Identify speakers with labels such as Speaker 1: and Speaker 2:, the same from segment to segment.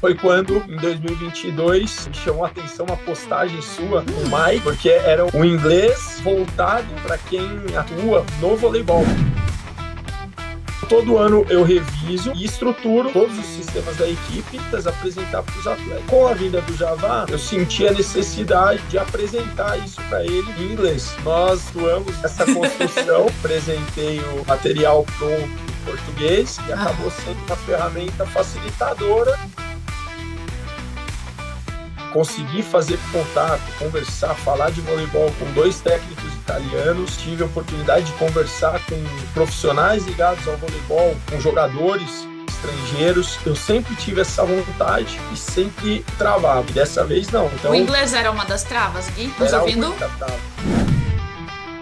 Speaker 1: Foi quando, em 2022, me chamou a atenção uma postagem sua, o Mike, porque era um inglês voltado para quem atua no voleibol. Todo ano eu reviso e estruturo todos os sistemas da equipe para apresentar para os atletas. Com a vinda do Java, eu senti a necessidade de apresentar isso para ele em inglês. Nós atuamos nessa construção, apresentei o material pronto em português e acabou sendo uma ferramenta facilitadora. Consegui fazer contato, conversar, falar de voleibol com 2 técnicos italianos. Tive a oportunidade de conversar com profissionais ligados ao voleibol, com jogadores estrangeiros. Eu sempre tive essa vontade e sempre travava. E dessa vez não. Então,
Speaker 2: o inglês era uma das travas, Gui? Nos
Speaker 1: era
Speaker 2: ouvindo?
Speaker 1: muita trava.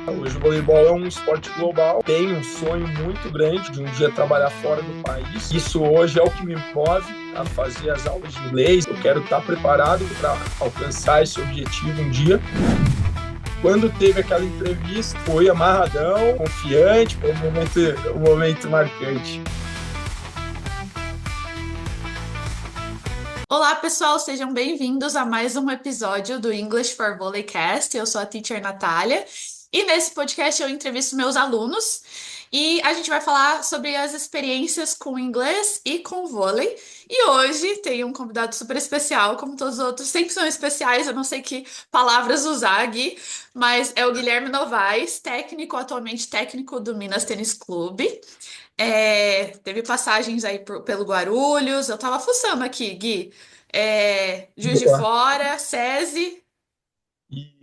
Speaker 1: Hoje o voleibol é um esporte global. Tenho um sonho muito grande de um dia trabalhar fora do país. Isso hoje é o que me move a fazer as aulas de inglês. Eu quero estar preparado para alcançar esse objetivo um dia. Quando teve aquela entrevista, foi amarradão, confiante, foi um momento marcante.
Speaker 2: Olá, pessoal, sejam bem-vindos a mais um episódio do English for Volleycast. Eu sou a teacher Natália e nesse podcast eu entrevisto meus alunos e a gente vai falar sobre as experiências com inglês e com vôlei. E hoje tem um convidado super especial, como todos os outros, sempre são especiais, eu não sei que palavras usar, Gui, mas é o Guilherme Novaes, atualmente técnico do Minas Tênis Clube. Teve passagens aí pelo Guarulhos, eu tava fuçando aqui, Gui. Juiz de
Speaker 1: Boa.
Speaker 2: Fora, SESI.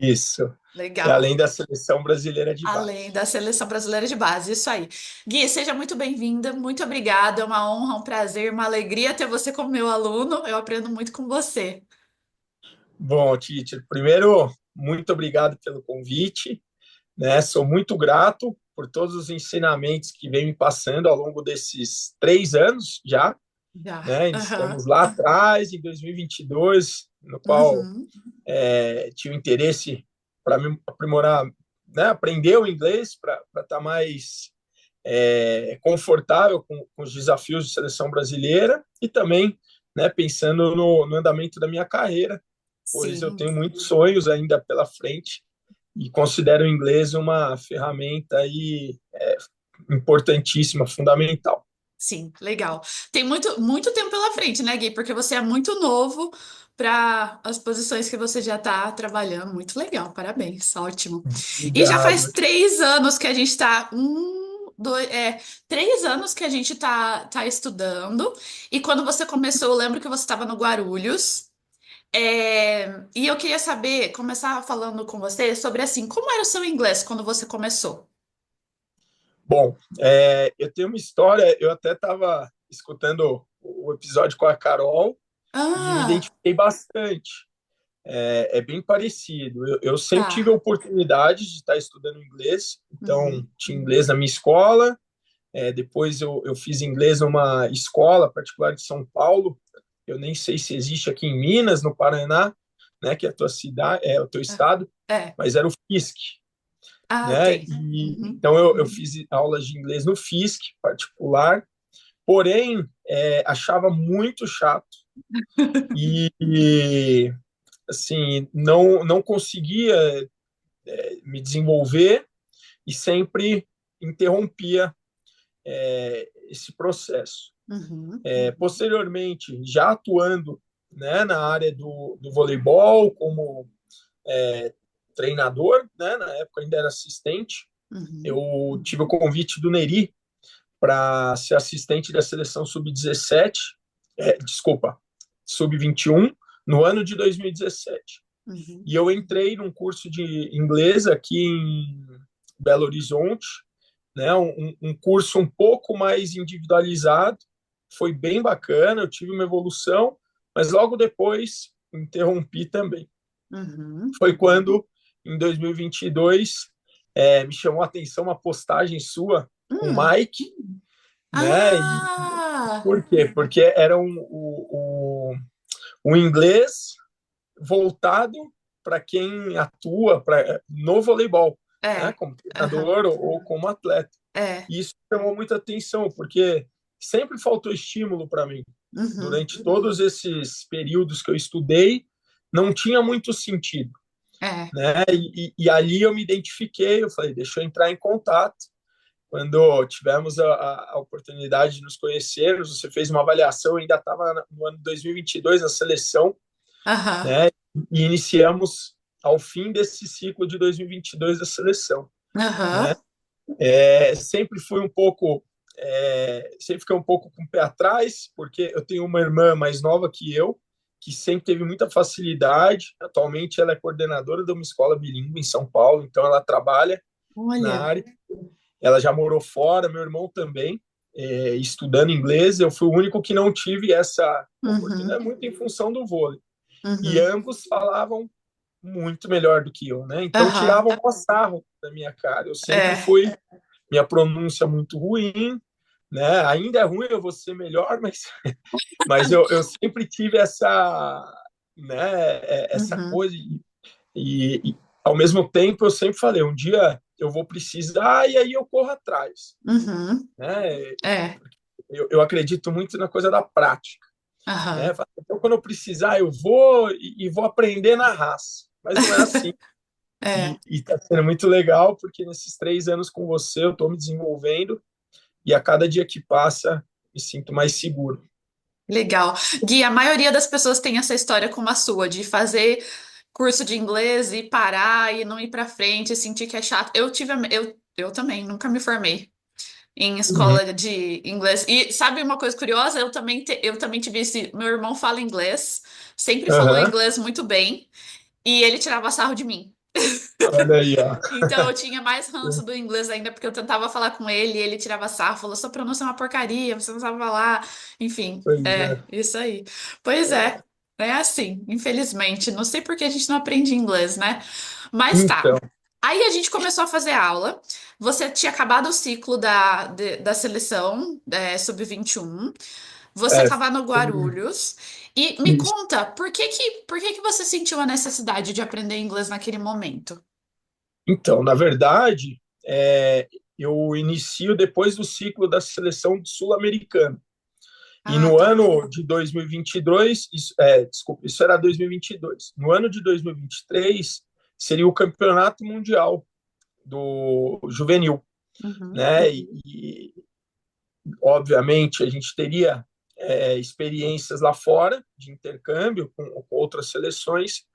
Speaker 1: Isso.
Speaker 2: Legal.
Speaker 1: Além da seleção brasileira de base.
Speaker 2: Além da seleção brasileira de base, isso aí. Gui, seja muito bem-vinda, muito obrigada, é uma honra, um prazer, uma alegria ter você como meu aluno, eu aprendo muito com você.
Speaker 1: Bom, teacher, primeiro, muito obrigado pelo convite, né? Sou muito grato por todos os ensinamentos que vem me passando ao longo desses 3 anos já,
Speaker 2: Já.
Speaker 1: né? Estamos lá atrás, em 2022, no qual tive interesse para me aprimorar, né? Aprender o inglês para estar mais confortável com os desafios de seleção brasileira e também, né, pensando no andamento da minha carreira, pois
Speaker 2: Sim.
Speaker 1: eu tenho muitos sonhos ainda pela frente e considero o inglês uma ferramenta aí, importantíssima, fundamental.
Speaker 2: Sim, legal. Tem muito tempo pela frente, né, Gui? Porque você é muito novo para as posições que você já está trabalhando. Muito legal, parabéns, ótimo. E já faz
Speaker 1: Obrigado.
Speaker 2: 3 anos que a gente está. 3 anos que a gente tá estudando. E quando você começou, eu lembro que você estava no Guarulhos. E eu queria saber, começar falando com você sobre assim, como era o seu inglês quando você começou?
Speaker 1: Bom, eu tenho uma história, eu até estava escutando o episódio com a Carol e me
Speaker 2: Ah,
Speaker 1: identifiquei bastante. É bem parecido. Eu sempre tive a
Speaker 2: tá.
Speaker 1: oportunidade de estar estudando inglês, então
Speaker 2: Uhum.
Speaker 1: tinha inglês na minha escola, depois eu fiz inglês numa escola particular de São Paulo, eu nem sei se existe aqui em Minas, no Paraná, né, que é a tua cidade, é o teu estado,
Speaker 2: É.
Speaker 1: mas era o FISC, né?
Speaker 2: Tem.
Speaker 1: E
Speaker 2: Uhum.
Speaker 1: então eu fiz aulas de inglês no FISC particular, porém achava muito chato e assim não conseguia me desenvolver e sempre interrompia esse processo.
Speaker 2: Uhum.
Speaker 1: Posteriormente, já atuando, né, na área do voleibol como treinador, né, na época ainda era assistente,
Speaker 2: Uhum.
Speaker 1: eu tive o convite do Neri para ser assistente da seleção sub-17, desculpa, sub-21, no ano de 2017.
Speaker 2: Uhum.
Speaker 1: E eu entrei num curso de inglês aqui em Belo Horizonte, né, um curso um pouco mais individualizado, foi bem bacana, eu tive uma evolução, mas logo depois interrompi também.
Speaker 2: Uhum.
Speaker 1: Foi quando, em 2022, me chamou a atenção uma postagem sua com o
Speaker 2: Hum.
Speaker 1: Mike, né? E
Speaker 2: Ah!
Speaker 1: por quê? Porque era um inglês voltado para quem atua no voleibol. né?
Speaker 2: É.
Speaker 1: Como
Speaker 2: Aham.
Speaker 1: treinador ou como atleta.
Speaker 2: É.
Speaker 1: E isso chamou muita atenção, porque sempre faltou estímulo para mim.
Speaker 2: Uhum.
Speaker 1: Durante todos esses períodos que eu estudei, não tinha muito sentido,
Speaker 2: É.
Speaker 1: né? E ali eu me identifiquei, eu falei, deixa eu entrar em contato. Quando tivemos a oportunidade de nos conhecermos, você fez uma avaliação, eu ainda estava no ano 2022 na seleção,
Speaker 2: Aham.
Speaker 1: né? E iniciamos ao fim desse ciclo de 2022 da seleção, né?
Speaker 2: Aham.
Speaker 1: Sempre fui um pouco, sempre fiquei um pouco com o pé atrás, porque eu tenho uma irmã mais nova que eu, que sempre teve muita facilidade. Atualmente ela é coordenadora de uma escola bilíngue em São Paulo, então ela trabalha na
Speaker 2: Olha.
Speaker 1: área. Ela já morou fora, meu irmão também, estudando inglês. Eu fui o único que não tive essa
Speaker 2: Uhum.
Speaker 1: oportunidade, muito em função do vôlei. E
Speaker 2: Uhum.
Speaker 1: ambos falavam muito melhor do que eu, né? Então
Speaker 2: Aham.
Speaker 1: tiravam um sarro da minha cara. Eu sempre
Speaker 2: É.
Speaker 1: fui, minha pronúncia muito ruim, né? Ainda é ruim, eu vou ser melhor, mas eu sempre tive essa
Speaker 2: Uhum.
Speaker 1: coisa e, ao mesmo tempo eu sempre falei, um dia eu vou precisar e aí eu corro atrás,
Speaker 2: Uhum.
Speaker 1: né?
Speaker 2: É.
Speaker 1: Eu acredito muito na coisa da prática, né?
Speaker 2: Aham.
Speaker 1: Então quando eu precisar eu vou e vou aprender na raça, mas não é assim.
Speaker 2: É.
Speaker 1: E está sendo muito legal porque nesses 3 anos com você eu estou me desenvolvendo e a cada dia que passa me sinto mais seguro.
Speaker 2: Legal. Gui, a maioria das pessoas tem essa história como a sua, de fazer curso de inglês e parar e não ir pra frente, sentir que é chato. Eu também nunca me formei em
Speaker 1: Uhum.
Speaker 2: escola de inglês. E sabe uma coisa curiosa? Eu também tive esse. Meu irmão fala inglês, sempre falou
Speaker 1: Uhum.
Speaker 2: inglês muito bem, e ele tirava sarro de mim.
Speaker 1: Olha aí, ó.
Speaker 2: Então eu tinha mais ranço do inglês ainda, porque eu tentava falar com ele e ele tirava sarro, falou: sua pronúncia é uma porcaria, você não sabe falar. Enfim,
Speaker 1: Pois
Speaker 2: é,
Speaker 1: é.
Speaker 2: isso aí. Pois é assim, infelizmente. Não sei por que a gente não aprende inglês, né? Mas tá.
Speaker 1: Então,
Speaker 2: Aí a gente começou a fazer aula. Você tinha acabado o ciclo da seleção sub-21. Você
Speaker 1: é,
Speaker 2: estava no Guarulhos. E me
Speaker 1: isso.
Speaker 2: conta, por que que você sentiu a necessidade de aprender inglês naquele momento?
Speaker 1: Então, na verdade, eu inicio depois do ciclo da seleção sul-americana. E
Speaker 2: Ah,
Speaker 1: no
Speaker 2: tá.
Speaker 1: ano de 2022, desculpa, isso era 2022. No ano de 2023, seria o campeonato mundial do juvenil,
Speaker 2: Uhum,
Speaker 1: né? E obviamente, a gente teria experiências lá fora, de intercâmbio com outras seleções,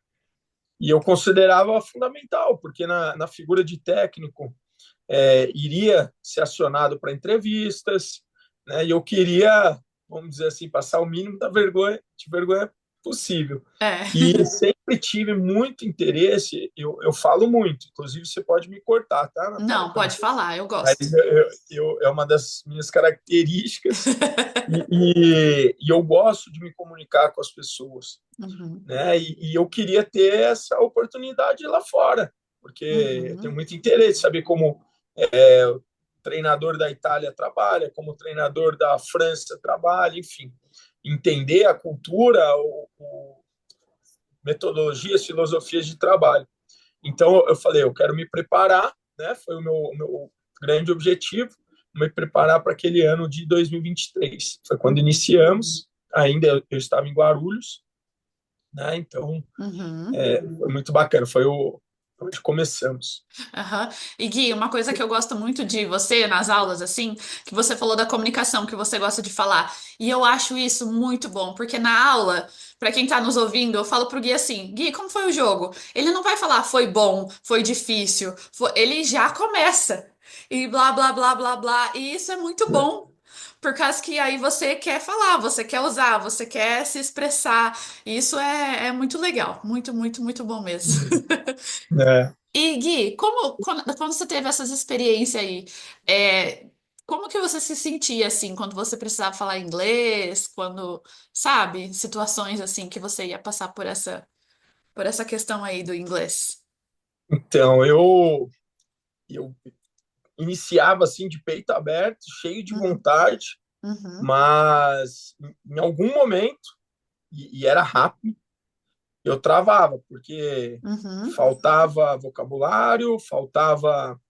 Speaker 1: e eu considerava fundamental, porque na figura de técnico, iria ser acionado para entrevistas, né? E eu queria, vamos dizer assim, passar o mínimo de vergonha possível.
Speaker 2: é.
Speaker 1: E sempre tive muito interesse, eu falo muito, inclusive você pode me cortar, tá, Natália?
Speaker 2: Não, pode falar, eu
Speaker 1: Mas
Speaker 2: gosto.
Speaker 1: é uma das minhas características e eu gosto de me comunicar com as pessoas,
Speaker 2: Uhum,
Speaker 1: né? E eu queria ter essa oportunidade lá fora, porque eu tenho
Speaker 2: uhum,
Speaker 1: muito interesse em saber como o treinador da Itália trabalha, como o treinador da França trabalha, enfim, entender a cultura, metodologias, filosofias de trabalho. Então eu falei, eu quero me preparar, né? Foi o meu grande objetivo, me preparar para aquele ano de 2023. Foi quando iniciamos, ainda eu estava em Guarulhos, né? Então
Speaker 2: uhum.
Speaker 1: foi muito bacana, foi onde começamos.
Speaker 2: Aham. E Gui, uma coisa que eu gosto muito de você nas aulas, assim, que você falou da comunicação, que você gosta de falar. E eu acho isso muito bom, porque na aula, pra quem tá nos ouvindo, eu falo pro Gui assim: Gui, como foi o jogo? Ele não vai falar foi bom, foi difícil, ele já começa. E blá, blá, blá, blá, blá. E isso é muito bom. Por causa que aí você quer falar, você quer usar, você quer se expressar. E isso é muito legal. Muito, muito, muito bom mesmo.
Speaker 1: É.
Speaker 2: E Gui, quando você teve essas experiências aí, é, como que você se sentia assim quando você precisava falar inglês, quando, sabe, situações assim que você ia passar por essa questão aí do inglês?
Speaker 1: Então eu iniciava assim de peito aberto, cheio de
Speaker 2: Uhum,
Speaker 1: vontade,
Speaker 2: uhum,
Speaker 1: mas em algum momento, e era rápido, eu travava, porque
Speaker 2: Uhum,
Speaker 1: faltava vocabulário, faltava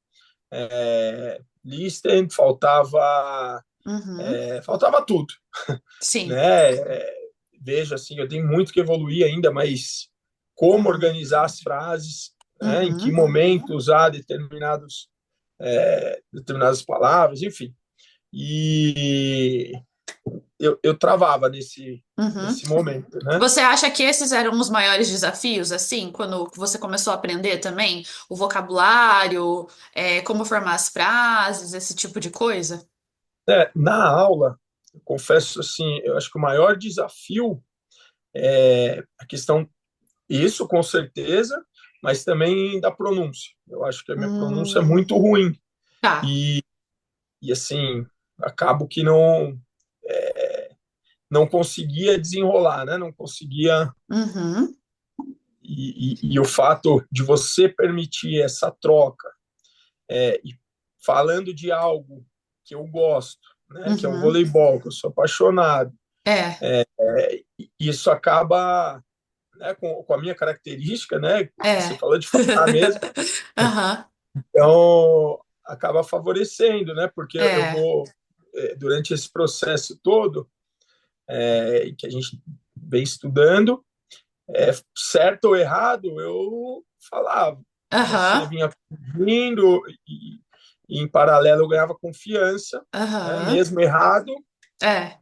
Speaker 1: listen,
Speaker 2: uhum,
Speaker 1: faltava tudo,
Speaker 2: sim,
Speaker 1: né? Vejo assim, eu tenho muito que evoluir ainda, mas como
Speaker 2: uhum,
Speaker 1: organizar as frases, né? Em que
Speaker 2: uhum,
Speaker 1: momento usar determinadas palavras, enfim. E eu travava
Speaker 2: uhum.
Speaker 1: nesse momento, né?
Speaker 2: Você acha que esses eram os maiores desafios, assim, quando você começou a aprender também o vocabulário, como formar as frases, esse tipo de coisa?
Speaker 1: Na aula, eu confesso assim, eu acho que o maior desafio é a questão, isso com certeza, mas também da pronúncia. Eu acho que a minha pronúncia é
Speaker 2: Hum,
Speaker 1: muito ruim
Speaker 2: tá.
Speaker 1: e, e assim, acabo que não conseguia desenrolar, né? Não conseguia.
Speaker 2: Uhum,
Speaker 1: E o fato de você permitir essa troca, e falando de algo que eu gosto, né, que é o
Speaker 2: uhum.
Speaker 1: voleibol, que eu sou apaixonado,
Speaker 2: É,
Speaker 1: isso acaba, né, com a minha característica, né, você
Speaker 2: é.
Speaker 1: falou de falar mesmo,
Speaker 2: Aham,
Speaker 1: então acaba favorecendo, né, porque eu
Speaker 2: é.
Speaker 1: vou, durante esse processo todo, que a gente vem estudando, certo ou errado, eu falava. Você
Speaker 2: Aham,
Speaker 1: vinha vindo e em paralelo eu ganhava confiança, né?
Speaker 2: aham.
Speaker 1: Mesmo errado,
Speaker 2: É.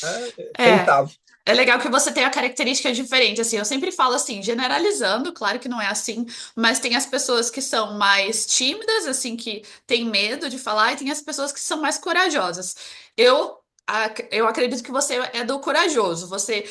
Speaker 1: né?
Speaker 2: É,
Speaker 1: Tentava.
Speaker 2: é legal que você tenha características diferentes, assim, eu sempre falo assim, generalizando, claro que não é assim, mas tem as pessoas que são mais tímidas, assim, que têm medo de falar, e tem as pessoas que são mais corajosas. Eu acredito que você é do corajoso, você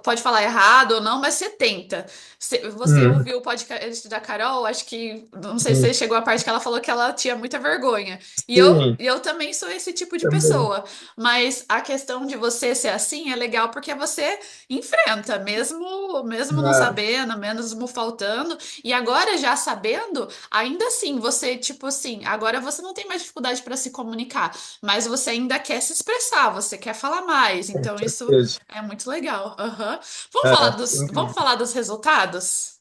Speaker 2: pode falar errado ou não, mas você tenta. Você
Speaker 1: Hum,
Speaker 2: ouviu o podcast da Carol, acho que, não sei se
Speaker 1: sim,
Speaker 2: você chegou à parte que ela falou que ela tinha muita vergonha. E eu,
Speaker 1: sim,
Speaker 2: e eu também sou esse tipo de
Speaker 1: também.
Speaker 2: pessoa. Mas a questão de você ser assim é legal porque você enfrenta, mesmo não
Speaker 1: É,
Speaker 2: sabendo, mesmo faltando. E agora, já sabendo, ainda assim, você, tipo assim, agora você não tem mais dificuldade para se comunicar, mas você ainda quer se expressar, você quer falar mais.
Speaker 1: com
Speaker 2: Então, isso
Speaker 1: certeza.
Speaker 2: é muito legal. Aham.
Speaker 1: Sem
Speaker 2: Vamos
Speaker 1: dúvida.
Speaker 2: falar dos resultados?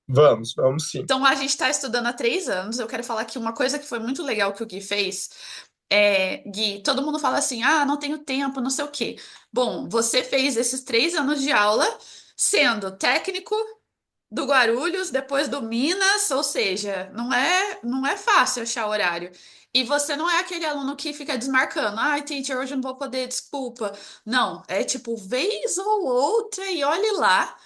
Speaker 1: Vamos sim.
Speaker 2: Então, a gente está estudando há 3 anos. Eu quero falar que uma coisa que foi muito legal que o Gui fez. Gui, todo mundo fala assim, ah, não tenho tempo, não sei o quê. Bom, você fez esses 3 anos de aula sendo técnico do Guarulhos, depois do Minas, ou seja, não é fácil achar horário. E você não é aquele aluno que fica desmarcando, ai, teacher, hoje eu não vou poder, desculpa. Não, é tipo, vez ou outra e olhe lá.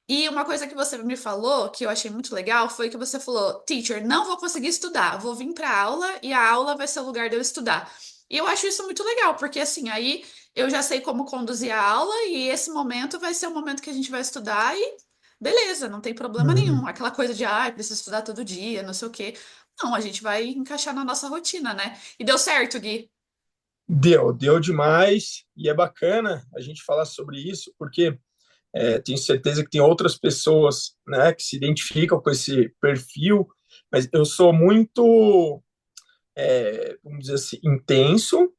Speaker 2: E uma coisa que você me falou, que eu achei muito legal, foi que você falou, teacher, não vou conseguir estudar, vou vir para aula e a aula vai ser o lugar de eu estudar. E eu acho isso muito legal, porque assim, aí eu já sei como conduzir a aula e esse momento vai ser o momento que a gente vai estudar e beleza, não tem problema nenhum.
Speaker 1: Uhum.
Speaker 2: Aquela coisa de, ai, preciso estudar todo dia, não sei o quê. Não, a gente vai encaixar na nossa rotina, né? E deu certo, Gui.
Speaker 1: Deu demais e é bacana a gente falar sobre isso, porque tenho certeza que tem outras pessoas, né, que se identificam com esse perfil, mas eu sou muito, vamos dizer assim, intenso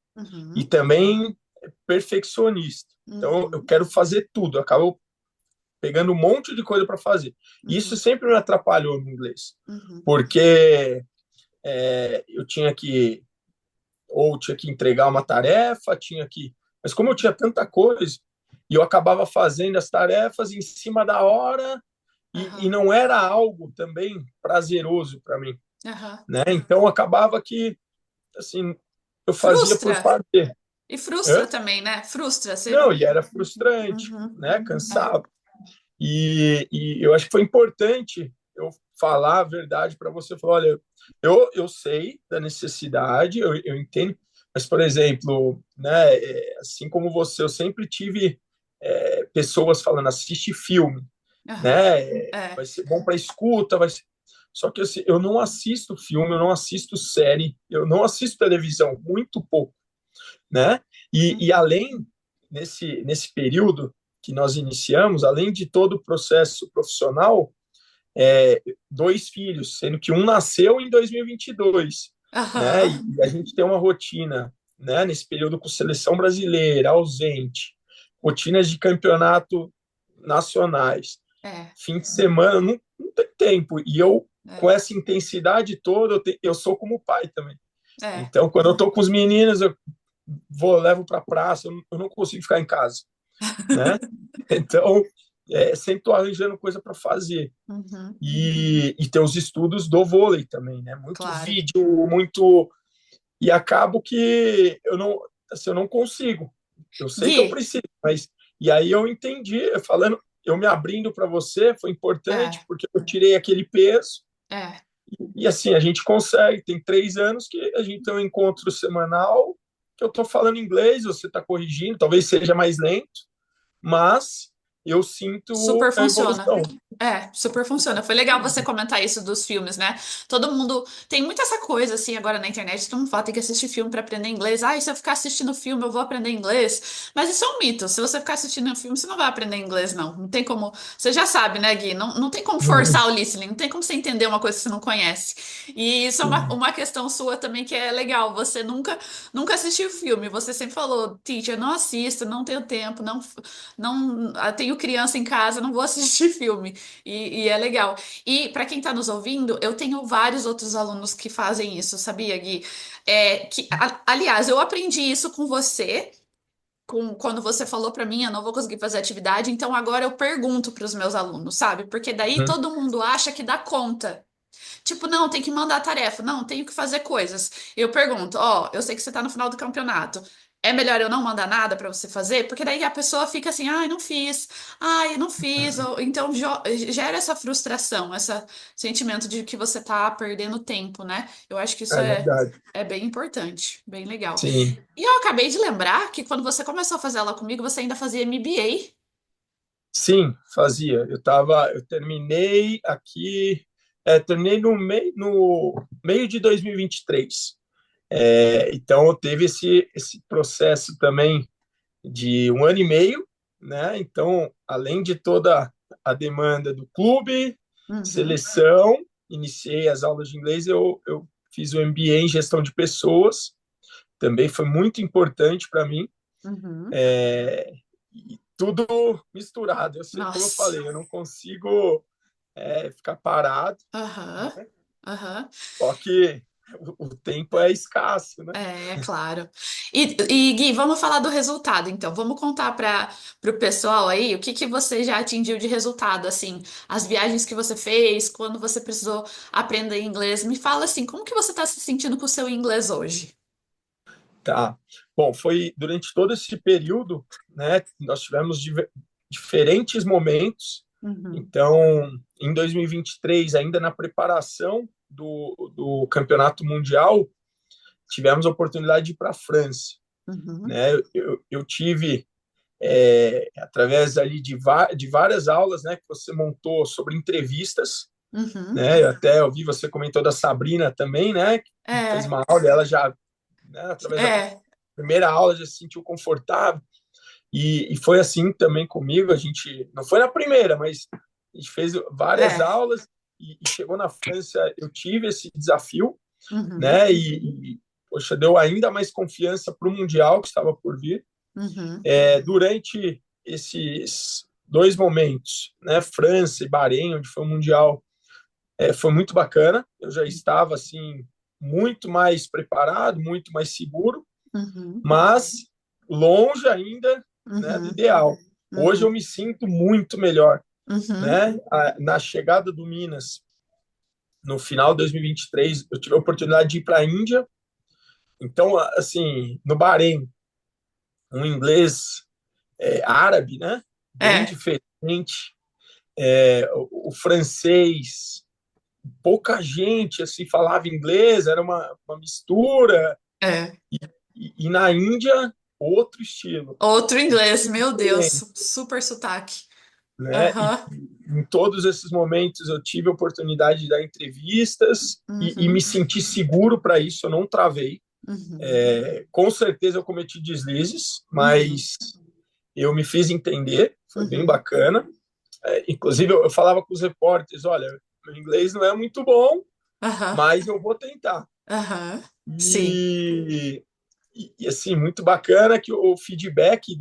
Speaker 1: e
Speaker 2: Uhum,
Speaker 1: também perfeccionista. Então, eu
Speaker 2: uhum,
Speaker 1: quero fazer tudo, eu acabo pegando um monte de coisa para fazer. Isso
Speaker 2: uhum,
Speaker 1: sempre me atrapalhou no inglês,
Speaker 2: uhum,
Speaker 1: porque eu tinha que entregar uma tarefa, mas como eu tinha tanta coisa, e eu acabava fazendo as tarefas em cima da hora, e
Speaker 2: aham,
Speaker 1: não era algo também prazeroso para mim,
Speaker 2: aham.
Speaker 1: né? Então acabava que, assim, eu fazia por
Speaker 2: Frustra.
Speaker 1: fazer.
Speaker 2: E frustra
Speaker 1: Hã?
Speaker 2: também, né? Frustra. Você...
Speaker 1: Não, e era frustrante,
Speaker 2: Uhum.
Speaker 1: né?
Speaker 2: É.
Speaker 1: Cansava. E eu acho que foi importante eu falar a verdade para você. Falar, olha, eu sei da necessidade, eu entendo, mas, por exemplo, né, assim como você, eu sempre tive pessoas falando, assiste filme,
Speaker 2: Aham.
Speaker 1: né? Vai
Speaker 2: É.
Speaker 1: ser bom para escuta, vai ser... Só que assim, eu não assisto filme, eu não assisto série, eu não assisto televisão, muito pouco, né? E
Speaker 2: Uhum.
Speaker 1: além, nesse período que nós iniciamos, além de todo o processo profissional, dois filhos, sendo que um nasceu em 2022, né?
Speaker 2: Aham.
Speaker 1: E a gente tem uma rotina, né? Nesse período com seleção brasileira, ausente, rotinas de campeonato nacionais.
Speaker 2: É,
Speaker 1: Fim de semana não tem tempo. E eu, com
Speaker 2: é,
Speaker 1: essa intensidade toda, eu sou como pai também.
Speaker 2: é.
Speaker 1: Então, quando eu tô com os meninos, eu levo para praça, eu não consigo ficar em casa, né? Então, sempre tô arranjando coisa para fazer.
Speaker 2: Uhum,
Speaker 1: E tem os estudos do vôlei também, né? Muito
Speaker 2: claro.
Speaker 1: vídeo, muito. E acabo que eu não consigo. Eu sei que eu
Speaker 2: Gui,
Speaker 1: preciso, mas. E aí eu entendi, falando, eu me abrindo para você, foi importante,
Speaker 2: é,
Speaker 1: porque eu tirei aquele peso.
Speaker 2: é.
Speaker 1: E assim, a gente consegue. Tem 3 anos que a gente tem um encontro semanal, que eu estou falando inglês, você está corrigindo, talvez seja mais lento, mas eu sinto
Speaker 2: Super
Speaker 1: a
Speaker 2: funciona.
Speaker 1: evolução.
Speaker 2: Super funciona. Foi legal você comentar isso dos filmes, né? Todo mundo tem muita essa coisa assim agora na internet, todo mundo fala tem que assistir filme para aprender inglês. Ah, e se eu ficar assistindo filme, eu vou aprender inglês. Mas isso é um mito. Se você ficar assistindo filme, você não vai aprender inglês, não. Não tem como. Você já sabe, né, Gui? Não tem como forçar o listening, não tem como você entender uma coisa que você não conhece. E isso é uma questão sua também que é legal. Você nunca assistiu filme. Você sempre falou, teacher, não assisto, não tenho tempo, não, tenho criança em casa, não vou assistir filme. E é legal. E para quem está nos ouvindo, eu tenho vários outros alunos que fazem isso, sabia, Gui? Aliás, eu aprendi isso com você. Quando você falou para mim, eu não vou conseguir fazer atividade, então agora eu pergunto para os meus alunos, sabe? Porque daí todo mundo acha que dá conta. Tipo, não, tem que mandar tarefa. Não, tenho que fazer coisas. Eu pergunto, ó, eu sei que você tá no final do campeonato. É melhor eu não mandar nada pra você fazer? Porque daí a pessoa fica assim, ai, não fiz, ai, não fiz. Ou, então gera essa frustração, esse sentimento de que você tá perdendo tempo, né? Eu acho que isso
Speaker 1: É verdade.
Speaker 2: é bem importante, bem legal.
Speaker 1: Sim,
Speaker 2: E eu acabei de lembrar que quando você começou a fazer aula comigo, você ainda fazia MBA.
Speaker 1: sim, fazia. Eu terminei aqui, terminei no meio de 2023. Então, teve esse processo também de 1 ano e meio, né? Então, além de toda a demanda do clube,
Speaker 2: Uhum,
Speaker 1: seleção, iniciei as aulas de inglês, eu fiz o MBA em gestão de pessoas, também foi muito importante para mim,
Speaker 2: uhum.
Speaker 1: e tudo misturado. Como eu
Speaker 2: Nossa.
Speaker 1: falei, eu não consigo ficar parado,
Speaker 2: Aham,
Speaker 1: né?
Speaker 2: aham.
Speaker 1: Só que o tempo é escasso, né?
Speaker 2: Claro. E Gui, vamos falar do resultado, então. Vamos contar para o pessoal aí o que que você já atingiu de resultado, assim, as viagens que você fez, quando você precisou aprender inglês. Me fala assim, como que você está se sentindo com o seu inglês hoje?
Speaker 1: Tá. Bom, foi durante todo esse período, né? Nós tivemos diferentes momentos.
Speaker 2: Uhum,
Speaker 1: Então, em 2023, ainda na preparação do campeonato mundial, tivemos a oportunidade de ir para a França,
Speaker 2: uhum,
Speaker 1: né? Eu tive através ali de várias aulas, né, que você montou sobre entrevistas,
Speaker 2: uhum.
Speaker 1: né? Eu ouvi você comentou da Sabrina também, né? Que fez
Speaker 2: É,
Speaker 1: uma aula, e ela já, né, através da
Speaker 2: é,
Speaker 1: primeira aula já se sentiu confortável. E foi assim também comigo. A gente não foi na primeira, mas a gente fez várias
Speaker 2: é.
Speaker 1: aulas e chegou na França. Eu tive esse desafio,
Speaker 2: Uhum,
Speaker 1: né? Poxa, deu ainda mais confiança para o mundial que estava por vir.
Speaker 2: uhum,
Speaker 1: Durante esses 2 momentos, né? França e Bahrein, onde foi o mundial, foi muito bacana. Eu já estava assim muito mais preparado, muito mais seguro,
Speaker 2: uhum,
Speaker 1: mas longe ainda, né, do
Speaker 2: uhum,
Speaker 1: ideal. Hoje eu
Speaker 2: uhum,
Speaker 1: me sinto muito melhor,
Speaker 2: uhum.
Speaker 1: né? Na chegada do Minas, no final de 2023, eu tive a oportunidade de ir para a Índia. Então, assim, no Bahrein, um inglês árabe, né? Bem
Speaker 2: É,
Speaker 1: diferente. O francês, pouca gente assim falava inglês, era uma mistura.
Speaker 2: é.
Speaker 1: E na Índia, outro estilo,
Speaker 2: Outro inglês, meu
Speaker 1: diferente,
Speaker 2: Deus, super sotaque.
Speaker 1: né? E
Speaker 2: Aham,
Speaker 1: em todos esses momentos eu tive a oportunidade de dar entrevistas e me
Speaker 2: uhum,
Speaker 1: senti seguro para isso, eu não travei.
Speaker 2: uhum,
Speaker 1: Com certeza eu cometi deslizes,
Speaker 2: uhum,
Speaker 1: mas eu me fiz entender, foi bem
Speaker 2: uhum.
Speaker 1: bacana. Inclusive, eu falava com os repórteres: olha, meu inglês não é muito bom,
Speaker 2: Aham,
Speaker 1: mas eu vou tentar.
Speaker 2: aham, sim,
Speaker 1: E, assim, muito bacana que o feedback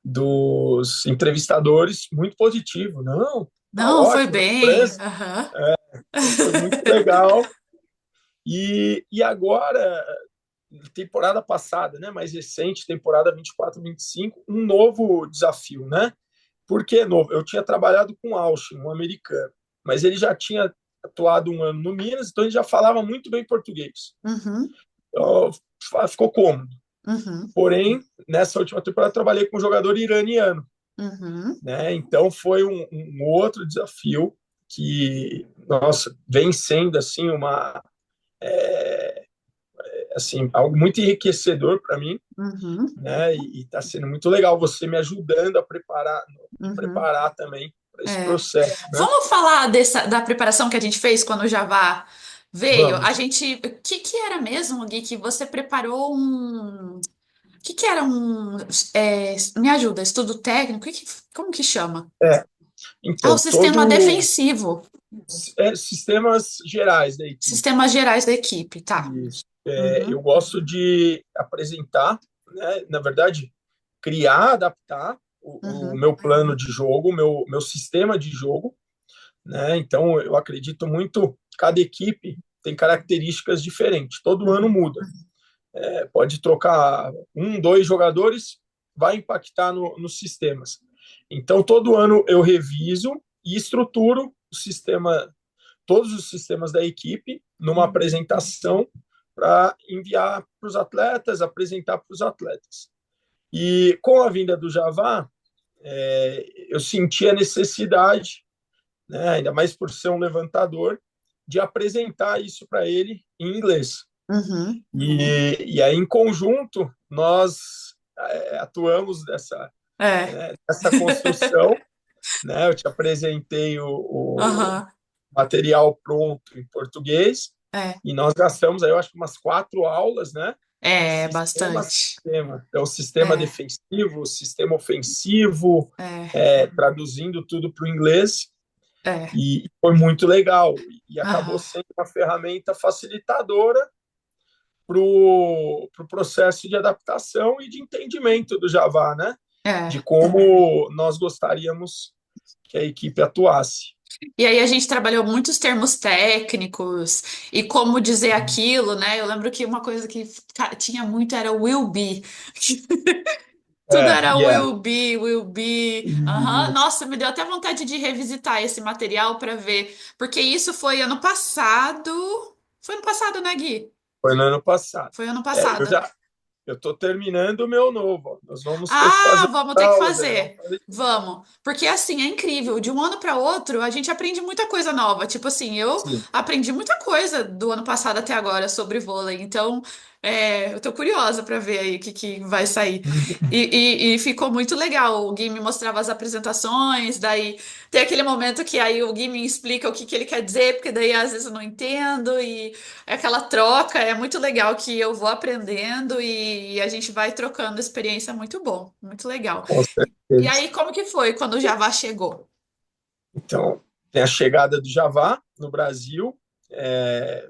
Speaker 1: dos entrevistadores muito positivo. Não, tá
Speaker 2: Não, foi
Speaker 1: ótimo na
Speaker 2: bem.
Speaker 1: França.
Speaker 2: Aham.
Speaker 1: Então foi muito legal. E agora, temporada passada, né, mais recente, temporada 24-25, um novo desafio, né? Por que novo? Eu tinha trabalhado com o Austin, um americano, mas ele já tinha atuado um ano no Minas, então ele já falava muito bem português.
Speaker 2: Uhum,
Speaker 1: Então, ficou cômodo.
Speaker 2: uhum,
Speaker 1: Porém, nessa última temporada, eu trabalhei com um jogador iraniano,
Speaker 2: uhum,
Speaker 1: né? Então, foi um outro desafio que, nossa, vem sendo assim assim algo muito enriquecedor para mim,
Speaker 2: uhum,
Speaker 1: né? E está sendo muito legal você me ajudando a
Speaker 2: uhum.
Speaker 1: preparar também para esse
Speaker 2: É.
Speaker 1: processo, né?
Speaker 2: Vamos falar da preparação que a gente fez quando o Java veio? A
Speaker 1: Vamos.
Speaker 2: gente, o que que era mesmo, Gui, que você preparou um, o que que era um, me ajuda, estudo técnico? Como que chama?
Speaker 1: É,
Speaker 2: Ah, o
Speaker 1: então,
Speaker 2: sistema defensivo,
Speaker 1: sistemas gerais da equipe.
Speaker 2: sistemas gerais da equipe, tá?
Speaker 1: Isso. Eu
Speaker 2: Uhum,
Speaker 1: gosto de apresentar, né, na verdade, criar, adaptar o
Speaker 2: uhum,
Speaker 1: meu plano de jogo, meu sistema de jogo, né? Então, eu acredito muito, cada equipe tem características diferentes, todo ano
Speaker 2: uhum,
Speaker 1: muda. Pode trocar um, dois jogadores, vai impactar nos sistemas. Então, todo ano eu reviso e estruturo o sistema, todos os sistemas da equipe numa
Speaker 2: uhum,
Speaker 1: apresentação para enviar para os atletas, apresentar para os atletas. E com a vinda do Java, eu senti a necessidade, né, ainda mais por ser um levantador, de apresentar isso para ele em inglês.
Speaker 2: uhum.
Speaker 1: E aí, em conjunto, nós atuamos
Speaker 2: É,
Speaker 1: nessa construção. Né? Eu te apresentei o
Speaker 2: aham,
Speaker 1: material pronto em português
Speaker 2: é,
Speaker 1: e nós gastamos aí, eu acho que umas 4 aulas, né? Sistema a
Speaker 2: bastante.
Speaker 1: sistema. Então, sistema
Speaker 2: É,
Speaker 1: defensivo, sistema ofensivo,
Speaker 2: é,
Speaker 1: traduzindo tudo para o inglês.
Speaker 2: é,
Speaker 1: E foi muito legal. E acabou
Speaker 2: aham,
Speaker 1: sendo uma ferramenta facilitadora para o processo de adaptação e de entendimento do Java, né? De
Speaker 2: é.
Speaker 1: como nós gostaríamos que a equipe atuasse.
Speaker 2: E aí a gente trabalhou muitos termos técnicos e como dizer aquilo, né? Eu lembro que uma coisa que tinha muito era will be. Tudo era
Speaker 1: Yeah.
Speaker 2: will be, will be. Aham. Nossa, me deu até vontade de revisitar esse material para ver, porque isso foi ano passado. Foi ano passado, né, Gui?
Speaker 1: Foi no ano passado.
Speaker 2: Foi ano
Speaker 1: Eu
Speaker 2: passado.
Speaker 1: já eu estou terminando o meu novo. Nós vamos ter que
Speaker 2: Ah,
Speaker 1: fazer
Speaker 2: vamos ter que
Speaker 1: aulas, vamos
Speaker 2: fazer.
Speaker 1: fazer.
Speaker 2: Vamos. Porque assim, é incrível. De um ano para outro, a gente aprende muita coisa nova. Tipo assim, eu
Speaker 1: Sim.
Speaker 2: aprendi muita coisa do ano passado até agora sobre vôlei. Então, eu tô curiosa para ver aí o que, que vai sair. E ficou muito legal. O Gui me mostrava as apresentações, daí tem aquele momento que aí o Gui me explica o que, que ele quer dizer, porque daí às vezes eu não entendo. E aquela troca é muito legal que eu vou aprendendo e a gente vai trocando experiência, muito bom, muito legal.
Speaker 1: Com
Speaker 2: E
Speaker 1: certeza.
Speaker 2: aí, como que foi quando o Java chegou?
Speaker 1: Então, tem a chegada do Java no Brasil. É,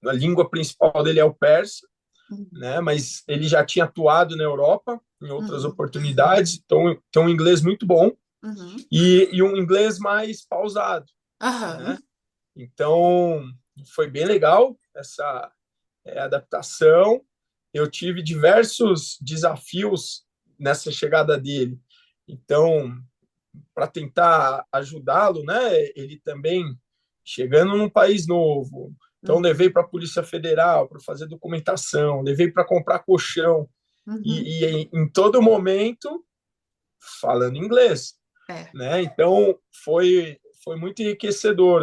Speaker 1: a língua principal dele é o persa,
Speaker 2: Uhum,
Speaker 1: né? Mas ele já tinha atuado na Europa em outras
Speaker 2: uhum,
Speaker 1: oportunidades, então tem um inglês muito bom
Speaker 2: uhum,
Speaker 1: e um inglês mais pausado, né?
Speaker 2: aham,
Speaker 1: Então, foi bem legal essa adaptação. Eu tive diversos desafios nessa chegada dele. Então, para tentar ajudá-lo, né? Ele também chegando num país novo. Então, levei
Speaker 2: uhum,
Speaker 1: para a Polícia Federal para fazer documentação, levei para comprar colchão.
Speaker 2: uhum.
Speaker 1: E em todo momento falando inglês,
Speaker 2: É,
Speaker 1: né? Então, foi muito enriquecedor.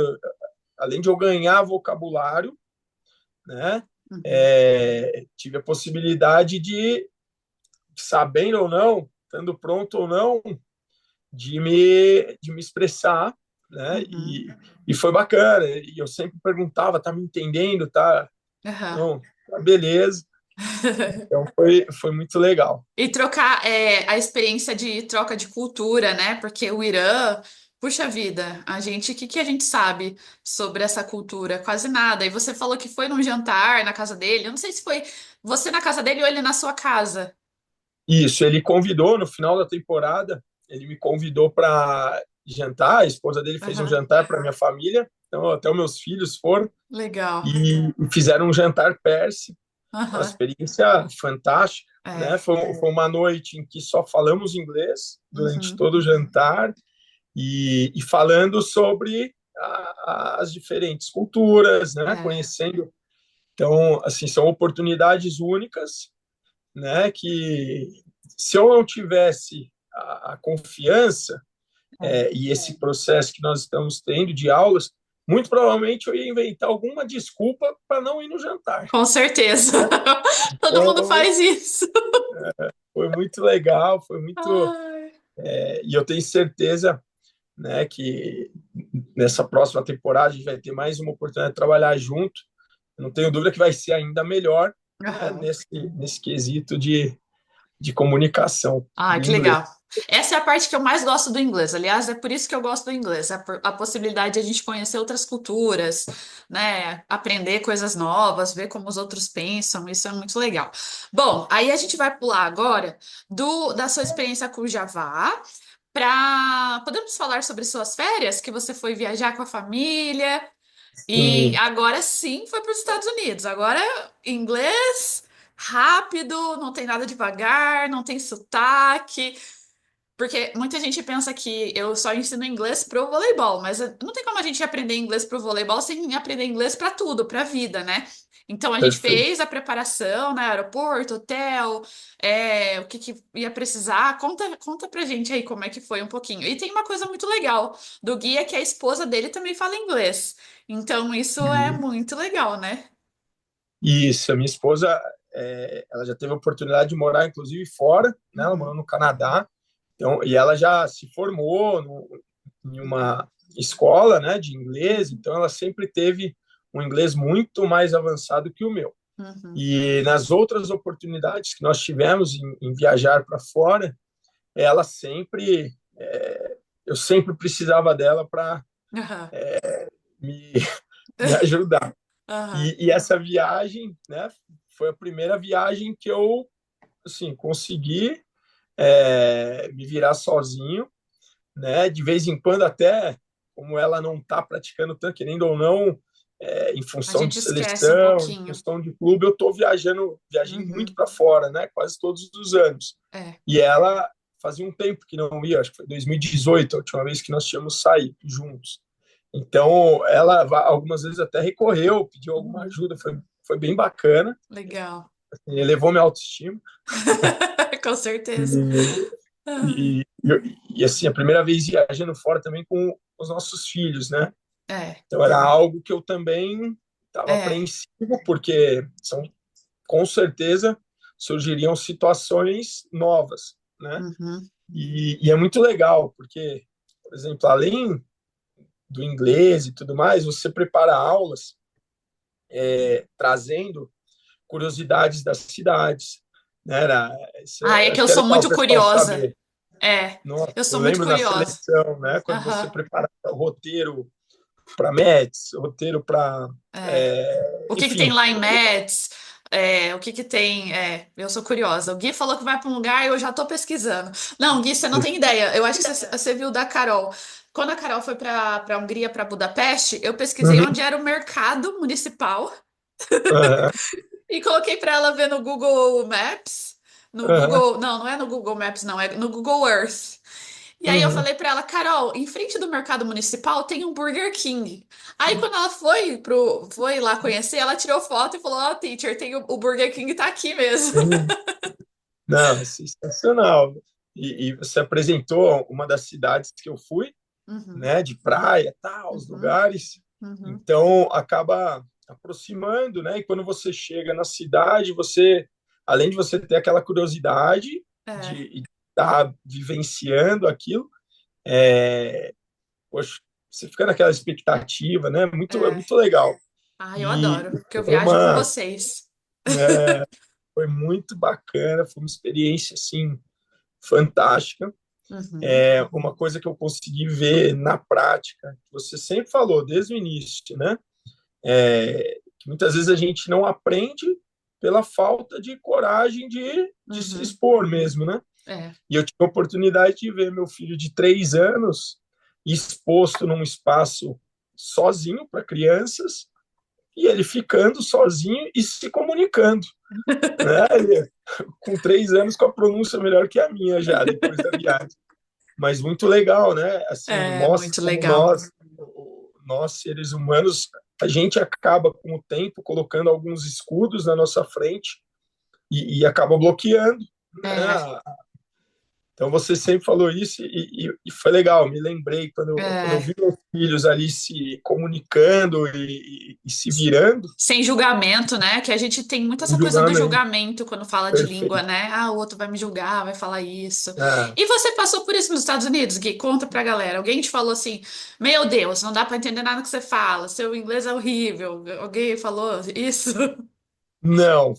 Speaker 1: Além de eu ganhar vocabulário, né?
Speaker 2: uhum,
Speaker 1: Tive a possibilidade de, sabendo ou não, estando pronto ou não, de me expressar, né?
Speaker 2: uhum,
Speaker 1: E foi bacana. E eu sempre perguntava, tá me entendendo? Tá?
Speaker 2: aham.
Speaker 1: Não, tá beleza. Então foi muito legal.
Speaker 2: E trocar a experiência de troca de cultura, né? Porque o Irã, puxa vida, o que que a gente sabe sobre essa cultura? Quase nada. E você falou que foi num jantar na casa dele. Eu não sei se foi você na casa dele ou ele na sua casa.
Speaker 1: Isso, ele convidou no final da temporada, ele me convidou para jantar, a esposa dele fez um
Speaker 2: Aham,
Speaker 1: jantar para minha família, então até os meus filhos foram
Speaker 2: legal.
Speaker 1: e fizeram um jantar persa, uma
Speaker 2: Aham,
Speaker 1: experiência fantástica, né?
Speaker 2: é.
Speaker 1: Foi uma noite em que só falamos inglês durante
Speaker 2: Uhum,
Speaker 1: todo o jantar e falando sobre as diferentes culturas, né?
Speaker 2: é.
Speaker 1: Conhecendo. Então, assim, são oportunidades únicas, né? Que se eu não tivesse a confiança
Speaker 2: É.
Speaker 1: e esse processo que nós estamos tendo de aulas, muito provavelmente eu ia inventar alguma desculpa para não ir no jantar.
Speaker 2: Com certeza. Todo mundo
Speaker 1: Então,
Speaker 2: faz isso.
Speaker 1: foi muito legal, foi muito.
Speaker 2: Ai.
Speaker 1: E eu tenho certeza, né, que nessa próxima temporada a gente vai ter mais uma oportunidade de trabalhar junto. Eu não tenho dúvida que vai ser ainda melhor, né,
Speaker 2: Aham.
Speaker 1: nesse quesito de comunicação
Speaker 2: Ai,
Speaker 1: do
Speaker 2: que
Speaker 1: inglês.
Speaker 2: legal. Essa é a parte que eu mais gosto do inglês. Aliás, é por isso que eu gosto do inglês. A possibilidade de a gente conhecer outras culturas, né? Aprender coisas novas, ver como os outros pensam. Isso é muito legal. Bom, aí a gente vai pular agora da sua experiência com o Java para. Podemos falar sobre suas férias, que você foi viajar com a família e
Speaker 1: E
Speaker 2: agora sim foi para os Estados Unidos. Agora inglês rápido, não tem nada devagar, não tem sotaque. Porque muita gente pensa que eu só ensino inglês pro voleibol, mas não tem como a gente aprender inglês pro voleibol sem aprender inglês para tudo, para a vida, né? Então a gente
Speaker 1: perfeito.
Speaker 2: fez a preparação, né? Aeroporto, hotel, o que que ia precisar. Conta pra gente aí como é que foi um pouquinho. E tem uma coisa muito legal do guia que a esposa dele também fala inglês. Então isso é muito legal, né?
Speaker 1: Isso, a minha esposa, ela já teve a oportunidade de morar, inclusive, fora, né? Ela morou
Speaker 2: Uhum,
Speaker 1: no Canadá, então, e ela já se formou em uma escola, né, de inglês, então ela sempre teve um inglês muito mais avançado que o meu.
Speaker 2: uhum,
Speaker 1: E nas outras oportunidades que nós tivemos em viajar para fora, ela sempre, eu sempre precisava dela para
Speaker 2: aham,
Speaker 1: me, me ajudar.
Speaker 2: aham,
Speaker 1: E essa viagem, né, foi a primeira viagem que eu, assim, consegui me virar sozinho, né? De vez em quando até, como ela não está praticando tanto, querendo ou não, em
Speaker 2: a
Speaker 1: função de
Speaker 2: gente esquece um
Speaker 1: seleção, em
Speaker 2: pouquinho.
Speaker 1: função de clube, eu estou viajei muito
Speaker 2: Uhum,
Speaker 1: para fora, né? Quase todos os anos.
Speaker 2: é.
Speaker 1: E ela fazia um tempo que não ia, acho que foi 2018 a última vez que nós tínhamos saído juntos. Então, ela algumas vezes até recorreu, pediu alguma
Speaker 2: Uhum,
Speaker 1: ajuda, foi bem bacana,
Speaker 2: legal.
Speaker 1: elevou minha autoestima.
Speaker 2: Com certeza.
Speaker 1: E,
Speaker 2: Ai.
Speaker 1: e, e, assim, a primeira vez viajando fora também com os nossos filhos, né?
Speaker 2: É,
Speaker 1: Então era algo que eu também estava
Speaker 2: é.
Speaker 1: apreensivo, porque com certeza surgiriam situações novas, né?
Speaker 2: Uhum,
Speaker 1: E é muito legal, porque, por exemplo, além do inglês e tudo mais, você prepara aulas trazendo curiosidades das cidades, né?
Speaker 2: ah, é que
Speaker 1: Acho
Speaker 2: eu
Speaker 1: que é
Speaker 2: sou
Speaker 1: legal o
Speaker 2: muito
Speaker 1: pessoal
Speaker 2: curiosa.
Speaker 1: saber.
Speaker 2: É,
Speaker 1: Nossa,
Speaker 2: eu
Speaker 1: eu
Speaker 2: sou muito
Speaker 1: lembro na
Speaker 2: curiosa.
Speaker 1: seleção, né? Quando você
Speaker 2: Aham,
Speaker 1: prepara o roteiro para Mets, roteiro para,
Speaker 2: é. O que que tem
Speaker 1: enfim,
Speaker 2: lá em Metz? O que que tem? Eu sou curiosa. O Gui falou que vai para um lugar e eu já tô pesquisando. Não, Gui, você não tem ideia. Eu acho que você viu da Carol. Quando a Carol foi para Hungria, para Budapeste, eu pesquisei
Speaker 1: uhum,
Speaker 2: onde era o mercado municipal
Speaker 1: uhum,
Speaker 2: e coloquei para ela ver no Google Maps. No
Speaker 1: uhum,
Speaker 2: Google, não é no Google Maps, não, é no Google Earth. E aí eu
Speaker 1: uhum,
Speaker 2: falei pra ela, Carol, em frente do mercado municipal tem um Burger King. Aí quando ela foi lá conhecer, ela tirou foto e falou, ó, teacher, tem o Burger King tá aqui mesmo.
Speaker 1: uhum. Não, é sensacional. E você apresentou uma das cidades que eu fui,
Speaker 2: Uhum,
Speaker 1: né, de praia, tal, os
Speaker 2: uhum,
Speaker 1: lugares.
Speaker 2: uhum.
Speaker 1: Então acaba aproximando, né? E quando você chega na cidade, você, além de você ter aquela curiosidade
Speaker 2: É,
Speaker 1: de estar vivenciando aquilo, é, poxa, você fica naquela expectativa, né? É
Speaker 2: é.
Speaker 1: muito legal.
Speaker 2: Ah, eu
Speaker 1: E
Speaker 2: adoro, porque eu
Speaker 1: foi
Speaker 2: viajo com
Speaker 1: uma,
Speaker 2: vocês.
Speaker 1: foi muito bacana, foi uma experiência assim fantástica.
Speaker 2: Uhum,
Speaker 1: Uma coisa que eu consegui ver na prática, que você sempre falou desde o início, né? Que muitas vezes a gente não aprende pela falta de coragem de se
Speaker 2: Uhum.
Speaker 1: expor mesmo, né?
Speaker 2: É.
Speaker 1: E eu tive a oportunidade de ver meu filho de 3 anos exposto num espaço sozinho para crianças e ele ficando sozinho e se comunicando, né? Ele, com 3 anos com a pronúncia melhor que a minha já depois da viagem. Mas muito legal, né? Assim,
Speaker 2: É
Speaker 1: mostra
Speaker 2: muito
Speaker 1: como
Speaker 2: legal.
Speaker 1: nós seres humanos, a gente acaba com o tempo colocando alguns escudos na nossa frente e acaba bloqueando,
Speaker 2: É,
Speaker 1: né? Então você sempre falou isso e foi legal. Me lembrei quando eu
Speaker 2: é.
Speaker 1: vi meus filhos ali se comunicando e se virando,
Speaker 2: Sem julgamento, né? Que a gente tem muito essa
Speaker 1: um
Speaker 2: coisa do
Speaker 1: julgamento
Speaker 2: julgamento quando fala de língua,
Speaker 1: perfeito.
Speaker 2: né? Ah, o outro vai me julgar, vai falar isso.
Speaker 1: É,
Speaker 2: E você passou por isso nos Estados Unidos, Gui? Conta pra galera. Alguém te falou assim: Meu Deus, não dá pra entender nada que você fala, seu inglês é horrível. Alguém falou isso?
Speaker 1: não,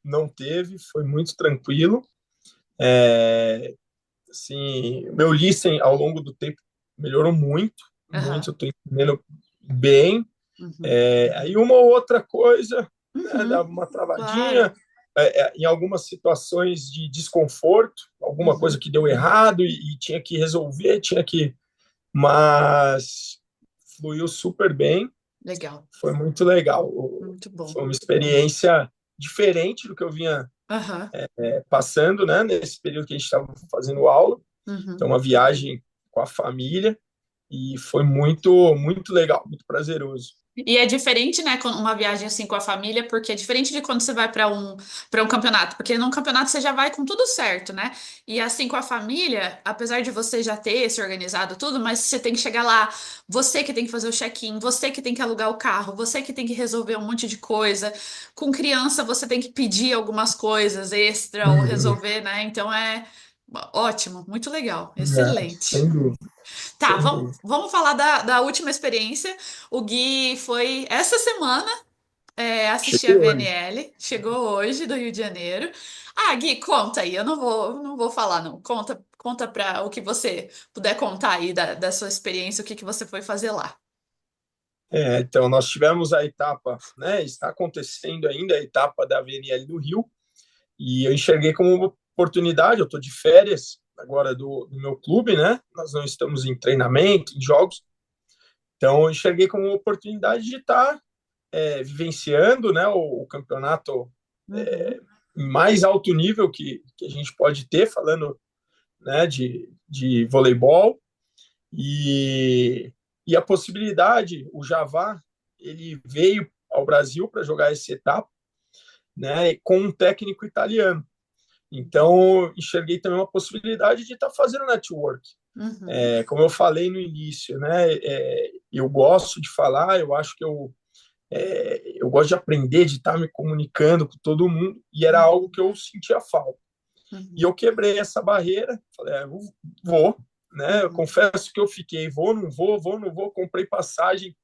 Speaker 1: não teve, foi muito tranquilo. É, assim, meu listening ao longo do tempo melhorou muito, muito,
Speaker 2: Aham.
Speaker 1: eu estou entendendo bem.
Speaker 2: Uhum.
Speaker 1: Aí uma ou outra coisa, né, dava
Speaker 2: Uhum.
Speaker 1: uma travadinha,
Speaker 2: Claro.
Speaker 1: em algumas situações de desconforto, alguma coisa
Speaker 2: Uhum.
Speaker 1: que deu errado e tinha que resolver, mas fluiu super bem,
Speaker 2: Legal.
Speaker 1: foi muito legal.
Speaker 2: Muito bom.
Speaker 1: Foi uma experiência diferente do que eu vinha
Speaker 2: Aham.
Speaker 1: passando, né, nesse período que a gente estava fazendo aula. Então,
Speaker 2: Uhum.
Speaker 1: uma viagem com a família e foi muito, muito legal, muito prazeroso.
Speaker 2: E é diferente, né, uma viagem assim com a família, porque é diferente de quando você vai para um campeonato, porque num campeonato você já vai com tudo certo, né? E assim com a família, apesar de você já ter se organizado tudo, mas você tem que chegar lá, você que tem que fazer o check-in, você que tem que alugar o carro, você que tem que resolver um monte de coisa. Com criança você tem que pedir algumas coisas extra ou
Speaker 1: Uhum.
Speaker 2: resolver, né? Então é ótimo, muito legal,
Speaker 1: Sem
Speaker 2: excelente.
Speaker 1: dúvida,
Speaker 2: Tá,
Speaker 1: sem
Speaker 2: vamos,
Speaker 1: dúvida.
Speaker 2: vamos falar da última experiência. O Gui foi essa semana assistir a
Speaker 1: Cheguei hoje.
Speaker 2: VNL, chegou hoje do Rio de Janeiro. Ah, Gui, conta aí, eu não vou falar não. Conta para o que você puder contar aí da sua experiência, o que que você foi fazer lá.
Speaker 1: Então, nós tivemos a etapa, né, está acontecendo ainda a etapa da VNL do Rio, e eu enxerguei como uma oportunidade, eu estou de férias agora do meu clube, né, nós não estamos em treinamento, em jogos, então eu enxerguei como uma oportunidade de estar vivenciando, né, o campeonato
Speaker 2: Uhum,
Speaker 1: em mais alto nível que a gente pode ter, falando, né, de voleibol, e, e a possibilidade, o Javá, ele veio ao Brasil para jogar essa etapa, né, com um técnico italiano. Então, enxerguei também uma possibilidade de estar fazendo network.
Speaker 2: uhum,
Speaker 1: Como eu falei no início, né, eu gosto de falar, eu acho que eu gosto de aprender, de estar me comunicando com todo mundo, e era algo
Speaker 2: uhum,
Speaker 1: que eu sentia falta. E
Speaker 2: uhum,
Speaker 1: eu quebrei essa barreira, falei, eu vou, né? Eu
Speaker 2: uhum,
Speaker 1: confesso que eu fiquei, vou, não vou, comprei passagem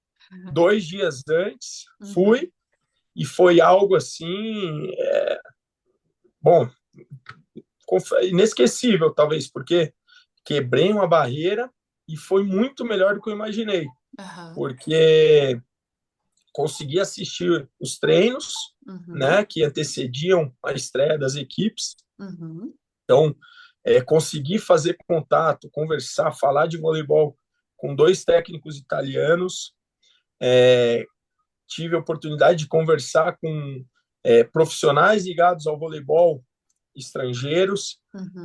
Speaker 1: 2 dias antes,
Speaker 2: uhum,
Speaker 1: fui, e foi algo assim, bom, inesquecível, talvez, porque quebrei uma barreira e foi muito melhor do que eu imaginei,
Speaker 2: aham,
Speaker 1: porque consegui assistir os treinos,
Speaker 2: uhum,
Speaker 1: né, que antecediam a estreia das equipes.
Speaker 2: uhum,
Speaker 1: Então, consegui fazer contato, conversar, falar de voleibol com dois técnicos italianos. Tive a oportunidade de conversar com profissionais ligados ao voleibol estrangeiros,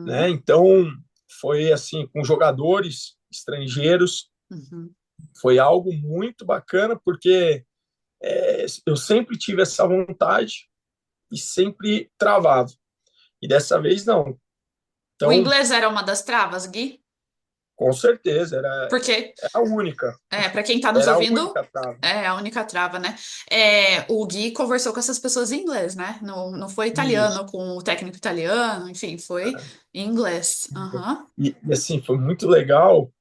Speaker 1: né?
Speaker 2: uhum,
Speaker 1: Então, foi assim, com jogadores estrangeiros,
Speaker 2: uhum.
Speaker 1: foi algo muito bacana, porque eu sempre tive essa vontade e sempre travava. E dessa vez não.
Speaker 2: O
Speaker 1: Então,
Speaker 2: inglês era uma das travas, Gui?
Speaker 1: com certeza, era,
Speaker 2: Porque
Speaker 1: era a única.
Speaker 2: para quem tá nos
Speaker 1: Era a
Speaker 2: ouvindo,
Speaker 1: única trava.
Speaker 2: é a única trava, né? O Gui conversou com essas pessoas em inglês, né? Não foi
Speaker 1: Isso.
Speaker 2: italiano com o técnico italiano, enfim, foi em inglês. Aham.
Speaker 1: Assim, foi muito legal,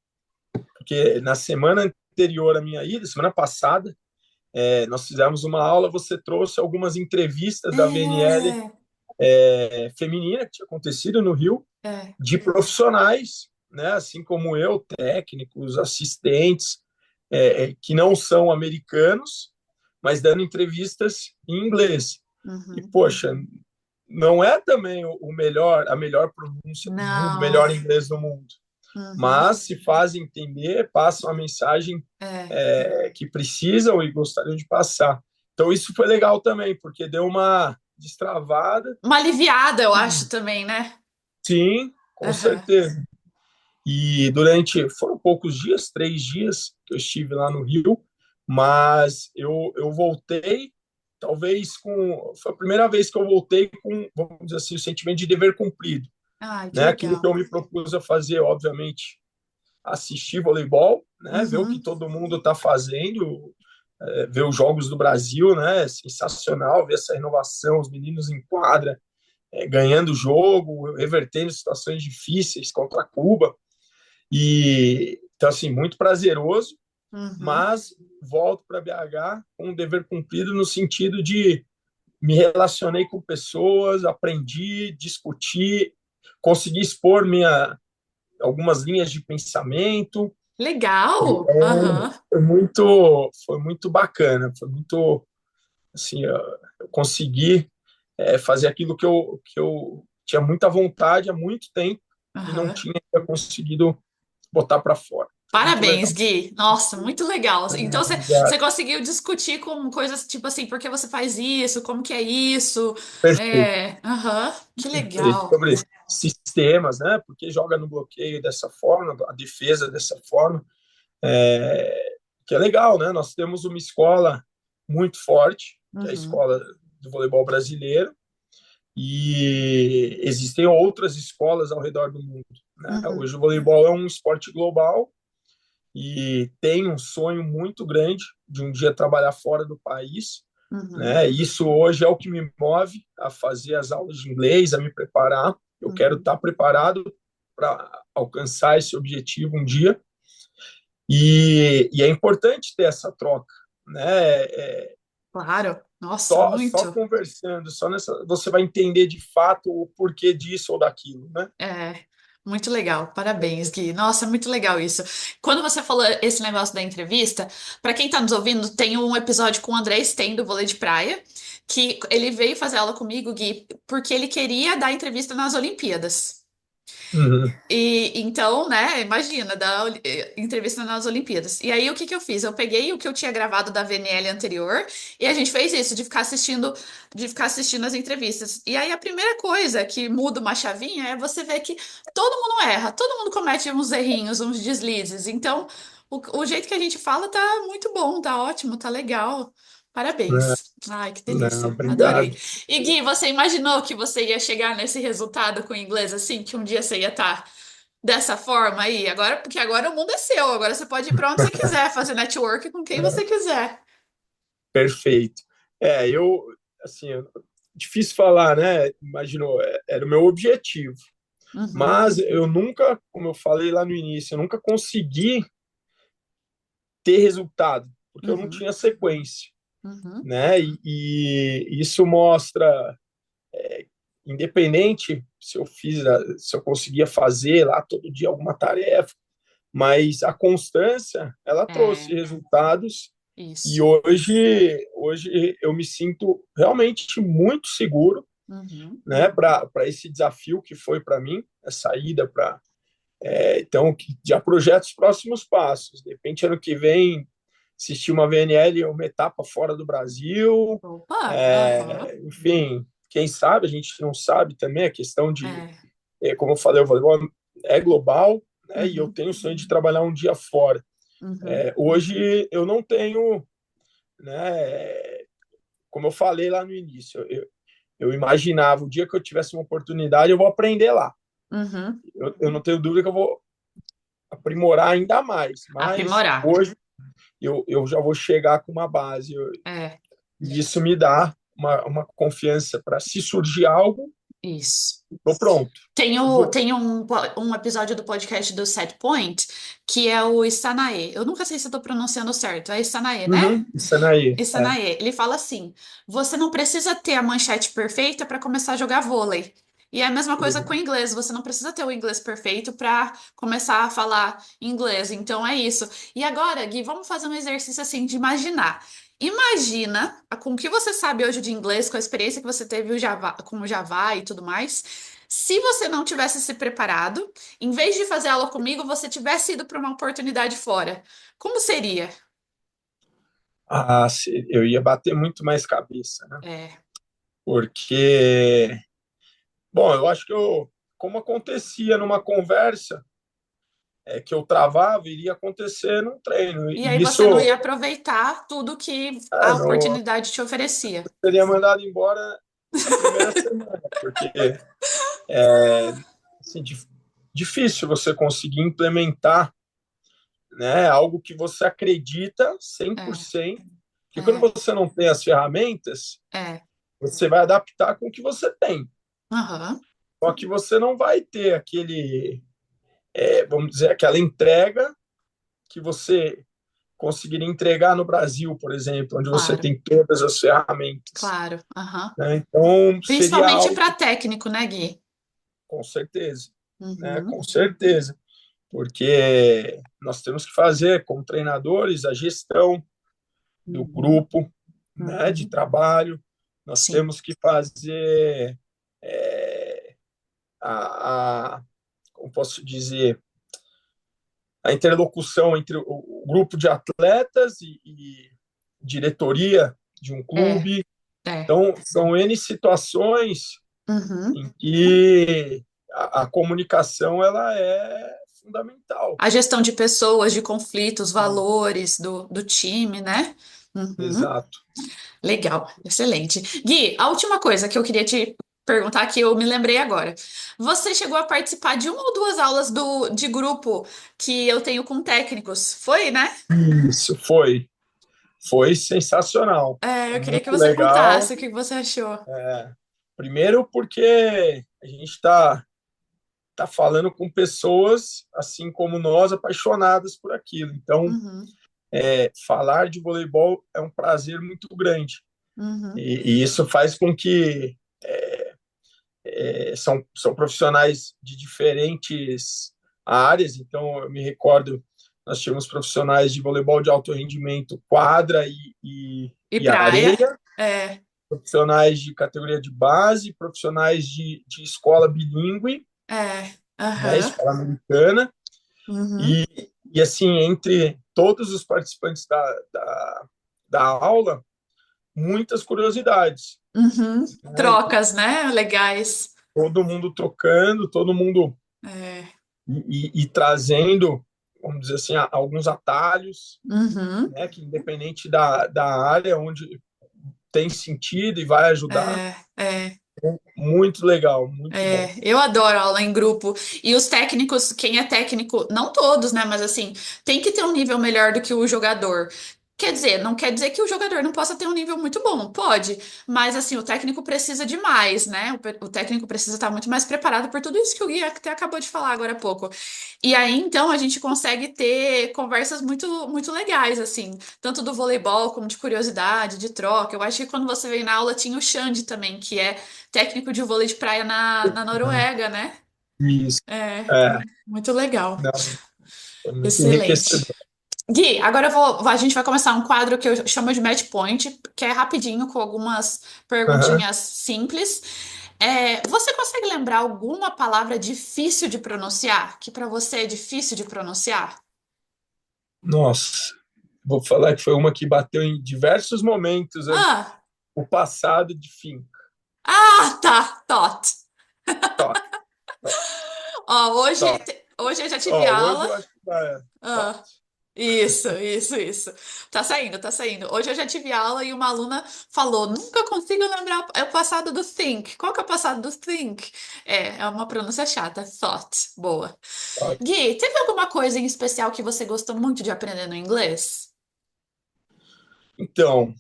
Speaker 1: porque na semana anterior à minha ida, semana passada, nós fizemos uma aula, você trouxe algumas entrevistas da VNL
Speaker 2: É,
Speaker 1: feminina, que tinha acontecido no Rio,
Speaker 2: é.
Speaker 1: de profissionais, né, assim como eu, técnicos, assistentes, que não são americanos, mas dando entrevistas em inglês. E,
Speaker 2: Uhum.
Speaker 1: poxa, não é também o melhor, a melhor pronúncia do mundo, o
Speaker 2: Não.
Speaker 1: melhor inglês do mundo,
Speaker 2: Uhum.
Speaker 1: mas se fazem entender, passam a mensagem
Speaker 2: É.
Speaker 1: que precisam e gostariam de passar. Então isso foi legal também, porque deu uma destravada.
Speaker 2: Uma aliviada, eu acho também, né?
Speaker 1: Sim, com
Speaker 2: Aham.
Speaker 1: certeza. E foram poucos dias, 3 dias que eu estive lá no Rio, mas eu voltei, talvez foi a primeira vez que eu voltei com, vamos dizer assim, o sentimento de dever cumprido,
Speaker 2: Ai, que
Speaker 1: né? Aquilo que
Speaker 2: legal.
Speaker 1: eu me propus a fazer, obviamente, assistir voleibol, né? Ver o que
Speaker 2: Uhum.
Speaker 1: todo mundo está fazendo, ver os jogos do Brasil, né? Sensacional ver essa renovação, os meninos em quadra, ganhando o jogo, revertendo situações difíceis contra Cuba. E então, assim, muito prazeroso,
Speaker 2: Uhum.
Speaker 1: mas volto para BH com um dever cumprido no sentido de me relacionei com pessoas, aprendi, discuti, consegui expor algumas linhas de pensamento.
Speaker 2: Legal. Aham.
Speaker 1: Foi muito bacana, foi muito assim, eu consegui fazer aquilo que eu tinha muita vontade há muito tempo e não
Speaker 2: Aham.
Speaker 1: tinha ainda conseguido botar para fora. Foi muito
Speaker 2: Parabéns,
Speaker 1: legal.
Speaker 2: Gui. Nossa, muito legal. Então você
Speaker 1: Obrigado.
Speaker 2: conseguiu discutir com coisas tipo assim, por que você faz isso? Como que é isso?
Speaker 1: Perfeito,
Speaker 2: É, aham, que
Speaker 1: perfeito.
Speaker 2: legal.
Speaker 1: Sobre sistemas, né? Porque joga no bloqueio dessa forma, a defesa dessa forma, que é legal, né? Nós temos uma escola muito forte, que é a
Speaker 2: Uhum,
Speaker 1: escola do voleibol brasileiro, e existem outras escolas ao redor do mundo, né?
Speaker 2: uhum,
Speaker 1: Hoje o voleibol é um esporte global e tem um sonho muito grande de um dia trabalhar fora do país,
Speaker 2: uhum,
Speaker 1: né? Isso hoje é o que me move a fazer as aulas de inglês, a me preparar. Eu quero
Speaker 2: uhum.
Speaker 1: estar preparado para alcançar esse objetivo um dia. E é importante ter essa troca, né?
Speaker 2: Claro. Nossa,
Speaker 1: Só
Speaker 2: muito.
Speaker 1: conversando, só nessa, você vai entender de fato o porquê disso ou daquilo, né?
Speaker 2: É, muito legal. Parabéns, Gui. Nossa, muito legal isso. Quando você falou esse negócio da entrevista, para quem tá nos ouvindo, tem um episódio com o André Sten, do vôlei de praia, que ele veio fazer aula comigo, Gui, porque ele queria dar entrevista nas Olimpíadas.
Speaker 1: Uhum.
Speaker 2: E então, né, imagina, dar entrevista nas Olimpíadas. E aí, o que que eu fiz? Eu peguei o que eu tinha gravado da VNL anterior e a gente fez isso, de ficar assistindo as entrevistas. E aí, a primeira coisa que muda uma chavinha é você ver que todo mundo erra, todo mundo comete uns errinhos, uns deslizes. Então, o jeito que a gente fala tá muito bom, tá ótimo, tá legal.
Speaker 1: Não,
Speaker 2: Parabéns. Ai, que
Speaker 1: não,
Speaker 2: delícia. Adorei.
Speaker 1: obrigado.
Speaker 2: E Gui, você imaginou que você ia chegar nesse resultado com o inglês assim, que um dia você ia estar dessa forma aí? Agora, porque agora o mundo é seu, agora você pode ir para onde você quiser, fazer network com quem você quiser.
Speaker 1: Perfeito. Assim, difícil falar, né? Imaginou, era o meu objetivo.
Speaker 2: Uhum,
Speaker 1: Mas eu nunca, como eu falei lá no início, eu nunca consegui ter resultado, porque eu não
Speaker 2: uhum,
Speaker 1: tinha sequência,
Speaker 2: uhum.
Speaker 1: né? E isso mostra, independente se eu conseguia fazer lá todo dia alguma tarefa, mas a constância, ela trouxe
Speaker 2: É,
Speaker 1: resultados e
Speaker 2: isso.
Speaker 1: hoje eu me sinto realmente muito seguro,
Speaker 2: Uhum,
Speaker 1: né, para esse desafio que foi para mim, a saída para então já projeto os próximos passos. De repente ano que vem assistir uma VNL, uma etapa fora do Brasil,
Speaker 2: opa, aham,
Speaker 1: enfim, quem sabe a gente não sabe também a questão de,
Speaker 2: é,
Speaker 1: como eu falei, o voleibol é global, né, e eu
Speaker 2: uhum,
Speaker 1: tenho o sonho de trabalhar um dia fora.
Speaker 2: uhum,
Speaker 1: Hoje eu não tenho, né, como eu falei lá no início, eu imaginava o dia que eu tivesse uma oportunidade, eu vou aprender lá.
Speaker 2: uhum.
Speaker 1: Eu não tenho dúvida que eu vou aprimorar ainda mais, mas
Speaker 2: Aprimorar.
Speaker 1: hoje eu já vou chegar com uma base.
Speaker 2: É,
Speaker 1: E isso me dá uma confiança para se surgir algo,
Speaker 2: isso.
Speaker 1: estou pronto. Eu vou.
Speaker 2: Tem um episódio do podcast do Set Point que é o Isanae. Eu nunca sei se eu tô pronunciando certo. É Isanae, né?
Speaker 1: Uhum, isso aí.
Speaker 2: Isanae. Ele fala assim: você não precisa ter a manchete perfeita para começar a jogar vôlei. E é a mesma coisa com o inglês. Você não precisa ter o inglês perfeito para começar a falar inglês. Então é isso. E agora, Gui, vamos fazer um exercício assim de imaginar. Imagina, com o que você sabe hoje de inglês, com a experiência que você teve com o Java e tudo mais, se você não tivesse se preparado, em vez de fazer aula comigo, você tivesse ido para uma oportunidade fora. Como seria?
Speaker 1: Eu ia bater muito mais cabeça, né?
Speaker 2: É,
Speaker 1: Porque, bom, eu acho que como acontecia numa conversa, que eu travava, iria acontecer num treino.
Speaker 2: e aí
Speaker 1: E
Speaker 2: você não
Speaker 1: isso,
Speaker 2: ia aproveitar tudo que a
Speaker 1: não
Speaker 2: oportunidade te oferecia.
Speaker 1: seria mandado embora na primeira semana, porque assim, difícil você conseguir implementar, né, algo que você acredita cem por
Speaker 2: É,
Speaker 1: cento. Porque quando
Speaker 2: é,
Speaker 1: você não tem as ferramentas,
Speaker 2: é.
Speaker 1: você vai adaptar com o que você tem.
Speaker 2: Aham,
Speaker 1: Só que você não vai ter vamos dizer, aquela entrega que você conseguiria entregar no Brasil, por exemplo, onde você
Speaker 2: claro,
Speaker 1: tem todas as ferramentas.
Speaker 2: claro. Aham.
Speaker 1: Né? Então, seria
Speaker 2: Principalmente
Speaker 1: algo,
Speaker 2: para técnico, né, Gui?
Speaker 1: com certeza, né?
Speaker 2: Uhum,
Speaker 1: Com certeza, porque nós temos que fazer, como treinadores, a gestão do
Speaker 2: uhum,
Speaker 1: grupo, né, de
Speaker 2: uhum.
Speaker 1: trabalho, nós
Speaker 2: Sim.
Speaker 1: temos que fazer é, a, como posso dizer, a interlocução entre o grupo de atletas e diretoria de um
Speaker 2: É,
Speaker 1: clube.
Speaker 2: é.
Speaker 1: Então, são N situações
Speaker 2: Uhum.
Speaker 1: em que a comunicação ela é fundamental.
Speaker 2: A gestão de pessoas, de conflitos, valores do time, né? Uhum.
Speaker 1: Exato.
Speaker 2: Legal, excelente. Gui, a última coisa que eu queria te perguntar, que eu me lembrei agora. Você chegou a participar de uma ou duas aulas de grupo que eu tenho com técnicos, foi, né?
Speaker 1: Isso foi sensacional.
Speaker 2: É,
Speaker 1: É
Speaker 2: eu queria que
Speaker 1: muito
Speaker 2: você
Speaker 1: legal.
Speaker 2: contasse o que você achou.
Speaker 1: Primeiro porque a gente tá falando com pessoas assim como nós, apaixonadas por aquilo. Então,
Speaker 2: Uhum,
Speaker 1: falar de voleibol é um prazer muito grande.
Speaker 2: uhum,
Speaker 1: E isso faz com que são profissionais de diferentes áreas. Então, eu me recordo, nós tínhamos profissionais de voleibol de alto rendimento, quadra
Speaker 2: e
Speaker 1: e
Speaker 2: praia?
Speaker 1: areia,
Speaker 2: É,
Speaker 1: profissionais de categoria de base, profissionais de escola bilíngue, né,
Speaker 2: aham,
Speaker 1: escola americana,
Speaker 2: uhum,
Speaker 1: e, e assim, entre todos os participantes da aula, muitas curiosidades.
Speaker 2: uhum.
Speaker 1: Né? Então,
Speaker 2: Trocas, né? Legais.
Speaker 1: todo mundo trocando, todo mundo
Speaker 2: É,
Speaker 1: trazendo, vamos dizer assim, alguns atalhos,
Speaker 2: uhum,
Speaker 1: né, que independente da área onde tem sentido e vai ajudar,
Speaker 2: é, é.
Speaker 1: muito legal, muito bom.
Speaker 2: É, eu adoro aula em grupo. E os técnicos, quem é técnico, não todos, né? Mas assim, tem que ter um nível melhor do que o jogador. Quer dizer, não quer dizer que o jogador não possa ter um nível muito bom, pode, mas assim, o técnico precisa de mais, né? O técnico precisa estar muito mais preparado por tudo isso que o Gui até acabou de falar agora há pouco. E aí, então, a gente consegue ter conversas muito, muito legais, assim, tanto do voleibol como de curiosidade, de troca. Eu acho que quando você veio na aula tinha o Xande também, que é técnico de vôlei de praia na Noruega, né?
Speaker 1: Isso,
Speaker 2: É,
Speaker 1: é,
Speaker 2: muito legal.
Speaker 1: não, foi muito
Speaker 2: Excelente.
Speaker 1: enriquecedor.
Speaker 2: Gui, agora a gente vai começar um quadro que eu chamo de Match Point, que é rapidinho, com algumas
Speaker 1: Uhum.
Speaker 2: perguntinhas simples. Você consegue lembrar alguma palavra difícil de pronunciar? Que para você é difícil de pronunciar?
Speaker 1: Nossa, vou falar que foi uma que bateu em diversos momentos
Speaker 2: Ah,
Speaker 1: o passado de fim.
Speaker 2: tá, Tot.
Speaker 1: Top, top,
Speaker 2: Ó,
Speaker 1: top.
Speaker 2: hoje eu já tive
Speaker 1: Ó, hoje
Speaker 2: aula.
Speaker 1: eu acho que vai. Top.
Speaker 2: Ah, isso. Tá saindo, tá saindo. Hoje eu já tive aula e uma aluna falou: nunca consigo lembrar o passado do think. Qual que é o passado do think? É uma pronúncia chata. Thought. Boa.
Speaker 1: Top.
Speaker 2: Gui, teve alguma coisa em especial que você gostou muito de aprender no inglês?
Speaker 1: Então,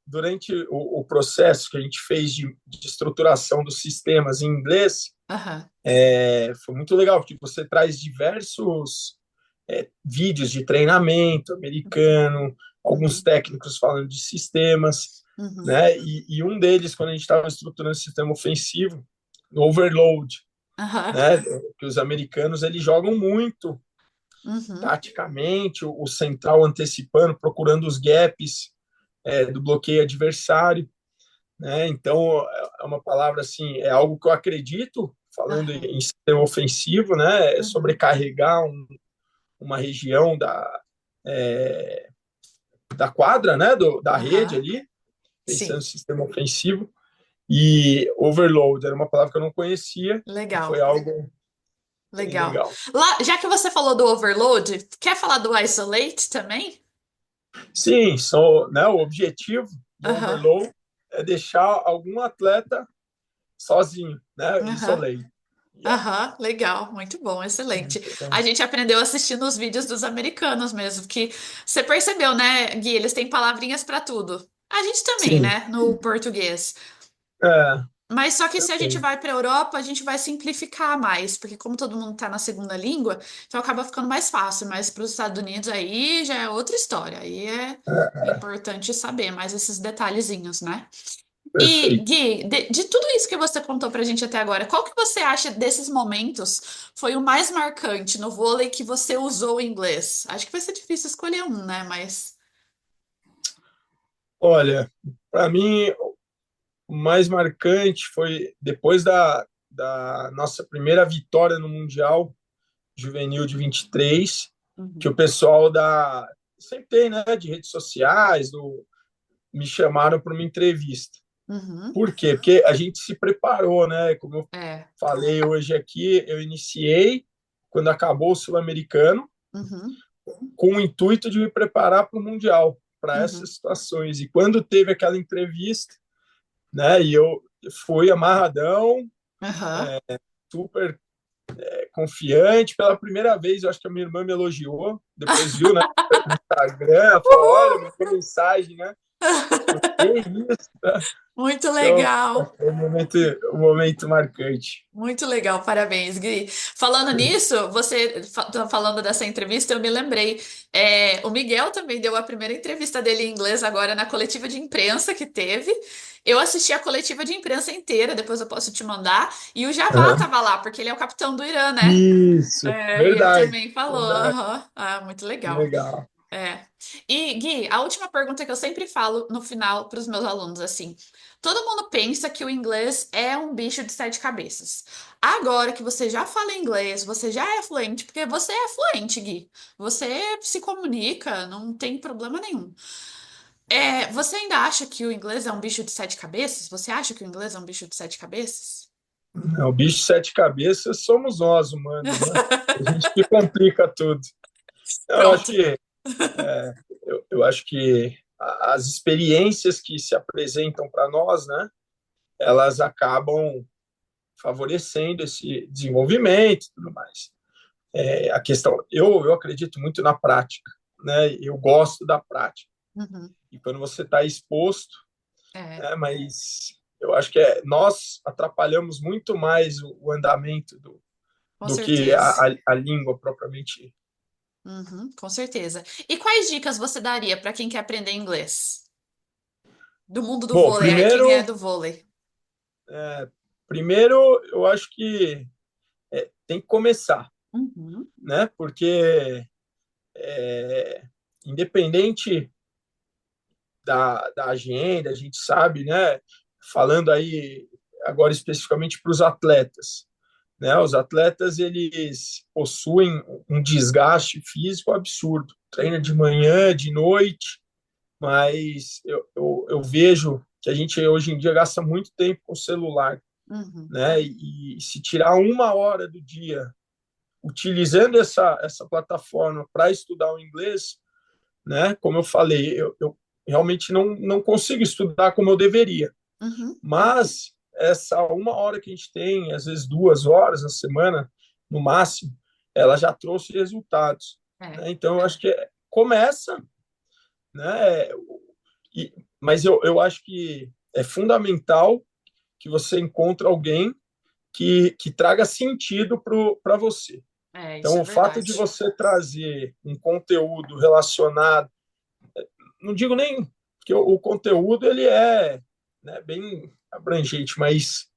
Speaker 1: durante o processo que a gente fez de estruturação dos sistemas em inglês,
Speaker 2: Aham.
Speaker 1: foi muito legal, porque você traz diversos vídeos de treinamento americano, alguns
Speaker 2: Uhum.
Speaker 1: técnicos falando de sistemas,
Speaker 2: Uhum.
Speaker 1: né? E um deles, quando a gente estava estruturando o sistema ofensivo, no overload,
Speaker 2: Aham.
Speaker 1: né? Que os americanos eles jogam muito
Speaker 2: Uhum.
Speaker 1: taticamente, o central antecipando, procurando os gaps, do bloqueio adversário, né? Então, é uma palavra assim, é algo que eu acredito, falando
Speaker 2: Aham.
Speaker 1: em sistema ofensivo, né? É
Speaker 2: Uhum.
Speaker 1: sobrecarregar uma região da quadra, né? Da rede
Speaker 2: Aham.
Speaker 1: ali, pensando
Speaker 2: Sim,
Speaker 1: no sistema ofensivo. E overload era uma palavra que eu não conhecia e foi
Speaker 2: legal.
Speaker 1: algo bem
Speaker 2: Legal.
Speaker 1: legal.
Speaker 2: Lá, já que você falou do overload, quer falar do isolate também?
Speaker 1: Sim, né, o objetivo do
Speaker 2: Aham.
Speaker 1: overload é deixar algum atleta sozinho, né?
Speaker 2: Aham.
Speaker 1: Isolate. Yeah.
Speaker 2: Aham, legal, muito bom, excelente.
Speaker 1: Muito
Speaker 2: A
Speaker 1: bom.
Speaker 2: gente aprendeu assistindo os vídeos dos americanos mesmo, que você percebeu, né, Gui? Eles têm palavrinhas para tudo. A gente também,
Speaker 1: Sim,
Speaker 2: né, no português.
Speaker 1: é,
Speaker 2: Mas só que se a gente
Speaker 1: também.
Speaker 2: vai para a Europa, a gente vai simplificar mais, porque como todo mundo está na segunda língua, então acaba ficando mais fácil. Mas para os Estados Unidos aí já é outra história. Aí é importante saber mais esses detalhezinhos, né? E,
Speaker 1: Perfeito.
Speaker 2: Gui, de tudo isso que você contou pra gente até agora, qual que você acha desses momentos foi o mais marcante no vôlei que você usou o inglês? Acho que vai ser difícil escolher um, né? Mas.
Speaker 1: Olha, para mim, o mais marcante foi depois da nossa primeira vitória no Mundial Juvenil de 23, que o
Speaker 2: Uhum,
Speaker 1: pessoal sempre tem, né, de redes sociais, me chamaram para uma entrevista.
Speaker 2: uhum,
Speaker 1: Por quê? Porque a gente se preparou, né? Como eu
Speaker 2: é,
Speaker 1: falei hoje aqui, eu iniciei quando acabou o Sul-Americano,
Speaker 2: uhum,
Speaker 1: com o intuito de me preparar para o Mundial, para
Speaker 2: uhum,
Speaker 1: essas situações. E quando teve aquela entrevista, né, e eu fui amarradão,
Speaker 2: aham.
Speaker 1: super confiante, pela primeira vez, eu acho que a minha irmã me elogiou, depois viu, né, no Instagram, falou, olha, mandou mensagem, né, que isso, né?
Speaker 2: Muito
Speaker 1: Então,
Speaker 2: legal.
Speaker 1: foi um momento marcante.
Speaker 2: Muito legal, parabéns, Gui. Falando nisso, você tá falando dessa entrevista, eu me lembrei. O Miguel também deu a primeira entrevista dele em inglês agora na coletiva de imprensa que teve. Eu assisti a coletiva de imprensa inteira, depois eu posso te mandar. E o Javá
Speaker 1: Uhum.
Speaker 2: tava lá, porque ele é o capitão do Irã, né?
Speaker 1: Isso,
Speaker 2: E ele
Speaker 1: verdade,
Speaker 2: também falou.
Speaker 1: verdade,
Speaker 2: Aham. Ah, muito legal.
Speaker 1: legal.
Speaker 2: É. E, Gui, a última pergunta que eu sempre falo no final para os meus alunos, assim, todo mundo pensa que o inglês é um bicho de sete cabeças. Agora que você já fala inglês, você já é fluente, porque você é fluente, Gui. Você se comunica, não tem problema nenhum. Você ainda acha que o inglês é um bicho de sete cabeças? Você acha que o inglês é um bicho de sete cabeças?
Speaker 1: O bicho de sete cabeças somos nós, humanos, né? A gente que complica tudo. Eu acho
Speaker 2: Pronto.
Speaker 1: que, eu acho que as experiências que se apresentam para nós, né, elas acabam favorecendo esse desenvolvimento e tudo mais. A questão, eu acredito muito na prática, né? Eu gosto da prática.
Speaker 2: Uhum.
Speaker 1: E quando você está exposto,
Speaker 2: É,
Speaker 1: né, mas eu acho que nós atrapalhamos muito mais o andamento
Speaker 2: com
Speaker 1: do que
Speaker 2: certeza.
Speaker 1: a língua propriamente.
Speaker 2: Uhum, com certeza. E quais dicas você daria para quem quer aprender inglês? Do mundo do
Speaker 1: Bom,
Speaker 2: vôlei, quem é do vôlei?
Speaker 1: primeiro eu acho que tem que começar,
Speaker 2: Uhum,
Speaker 1: né? Porque independente da agenda, a gente sabe, né? Falando aí agora especificamente para os atletas, né? Os atletas eles possuem um desgaste físico absurdo. Treina de manhã, de noite, mas eu vejo que a gente hoje em dia gasta muito tempo com o celular,
Speaker 2: uhum,
Speaker 1: né? E se tirar uma hora do dia utilizando essa plataforma para estudar o inglês, né? Como eu falei, eu realmente não consigo estudar como eu deveria,
Speaker 2: uhum.
Speaker 1: mas essa uma hora que a gente tem, às vezes 2 horas na semana, no máximo, ela já trouxe resultados,
Speaker 2: É,
Speaker 1: né? Então, eu acho que começa, né? Mas eu acho que é fundamental que você encontre alguém que traga sentido para você.
Speaker 2: isso
Speaker 1: Então,
Speaker 2: é
Speaker 1: o fato de
Speaker 2: verdade.
Speaker 1: você trazer um conteúdo relacionado, não digo nem que o conteúdo ele é, né, bem abrangente, mas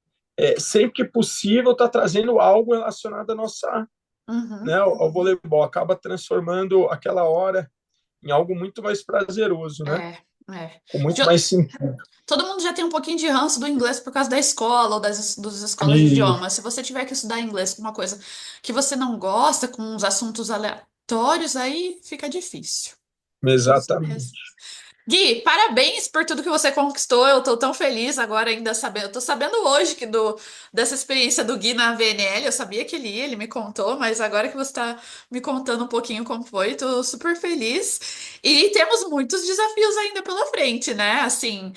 Speaker 1: sempre que possível está trazendo algo relacionado à nossa, né,
Speaker 2: Uhum,
Speaker 1: ao voleibol, acaba transformando aquela hora em algo muito mais prazeroso, né?
Speaker 2: é. É.
Speaker 1: com muito
Speaker 2: Já-
Speaker 1: mais sentido.
Speaker 2: Todo mundo já tem um pouquinho de ranço do inglês por causa da escola ou das escolas de
Speaker 1: E,
Speaker 2: idiomas. Se você tiver que estudar inglês com uma coisa que você não gosta, com uns assuntos aleatórios, aí fica difícil. Isso mesmo.
Speaker 1: exatamente.
Speaker 2: Gui, parabéns por tudo que você conquistou. Eu tô tão feliz agora ainda sabendo. Eu tô sabendo hoje dessa experiência do Gui na VNL. Eu sabia que ele ia, ele me contou, mas agora que você tá me contando um pouquinho como foi, tô super feliz. E temos muitos desafios ainda pela frente, né? Assim,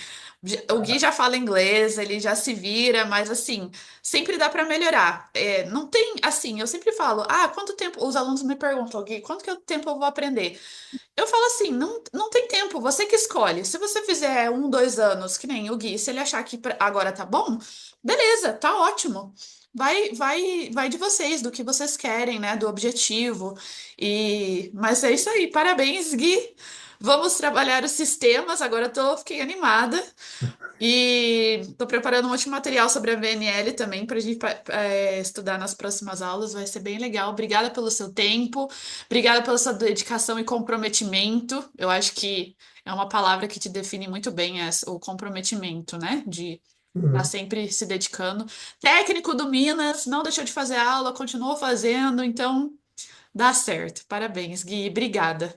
Speaker 2: o Gui já fala inglês, ele já se vira, mas assim, sempre dá pra melhorar. É, não tem, assim, eu sempre falo, quanto tempo? Os alunos me perguntam, Gui, quanto tempo eu vou aprender? Eu falo assim, não tem tempo, você que escolhe. Se você fizer 1, 2 anos, que nem o Gui, se ele achar que agora tá bom, beleza, tá ótimo. Vai de vocês, do que vocês querem, né? Do objetivo. Mas é isso aí, parabéns, Gui. Vamos trabalhar os sistemas. Agora fiquei animada. E estou preparando um último material sobre a VNL também para a gente estudar nas próximas aulas. Vai ser bem legal. Obrigada pelo seu tempo, obrigada pela sua dedicação e comprometimento. Eu acho que é uma palavra que te define muito bem, o comprometimento, né? De estar
Speaker 1: Uhum.
Speaker 2: sempre se dedicando. Técnico do Minas, não deixou de fazer aula, continuou fazendo, então dá certo. Parabéns, Gui. Obrigada.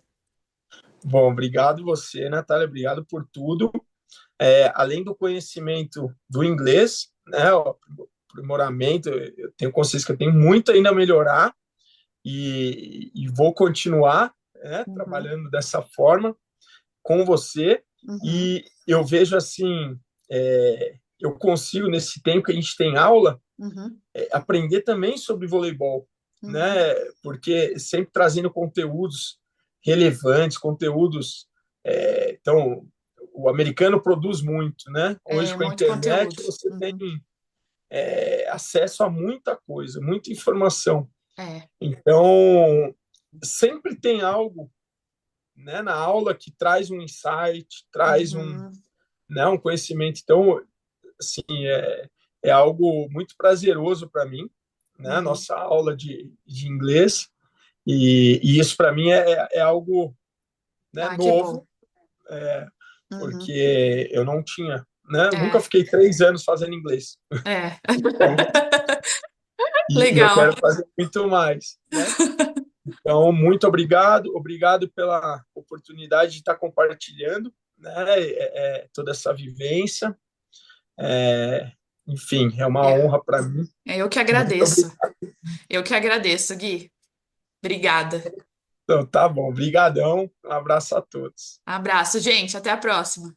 Speaker 1: Bom, obrigado você, Natália, obrigado por tudo. Além do conhecimento do inglês, né, o aprimoramento, eu tenho consciência que eu tenho muito ainda a melhorar e vou continuar, né,
Speaker 2: Uhum,
Speaker 1: trabalhando dessa forma com você.
Speaker 2: uhum,
Speaker 1: E eu vejo assim, eu consigo, nesse tempo que a gente tem aula,
Speaker 2: uhum,
Speaker 1: aprender também sobre voleibol,
Speaker 2: uhum.
Speaker 1: né? Porque sempre trazendo conteúdos relevantes, conteúdos. Então, o americano produz muito, né? Hoje,
Speaker 2: É
Speaker 1: com a
Speaker 2: muito
Speaker 1: internet,
Speaker 2: conteúdo.
Speaker 1: você tem
Speaker 2: Uhum.
Speaker 1: acesso a muita coisa, muita informação.
Speaker 2: É.
Speaker 1: Então, sempre tem algo, né, na aula que traz um insight, traz
Speaker 2: Uhum,
Speaker 1: um conhecimento. Então, assim, é algo muito prazeroso para mim, né?
Speaker 2: uhum.
Speaker 1: Nossa aula de inglês. E isso para mim é algo, né,
Speaker 2: Ah, que bom.
Speaker 1: novo,
Speaker 2: Uhum.
Speaker 1: porque eu não tinha, né? Nunca
Speaker 2: É,
Speaker 1: fiquei 3 anos fazendo inglês.
Speaker 2: é.
Speaker 1: Então, e eu quero
Speaker 2: Legal.
Speaker 1: fazer muito mais, né? Então, muito obrigado, obrigado pela oportunidade de estar compartilhando, né, toda essa vivência. Enfim, é uma
Speaker 2: É,
Speaker 1: honra para mim.
Speaker 2: eu que
Speaker 1: Muito
Speaker 2: agradeço.
Speaker 1: obrigado.
Speaker 2: Eu que agradeço, Gui. Obrigada.
Speaker 1: Então, tá bom, brigadão. Um abraço a todos.
Speaker 2: Abraço, gente. Até a próxima.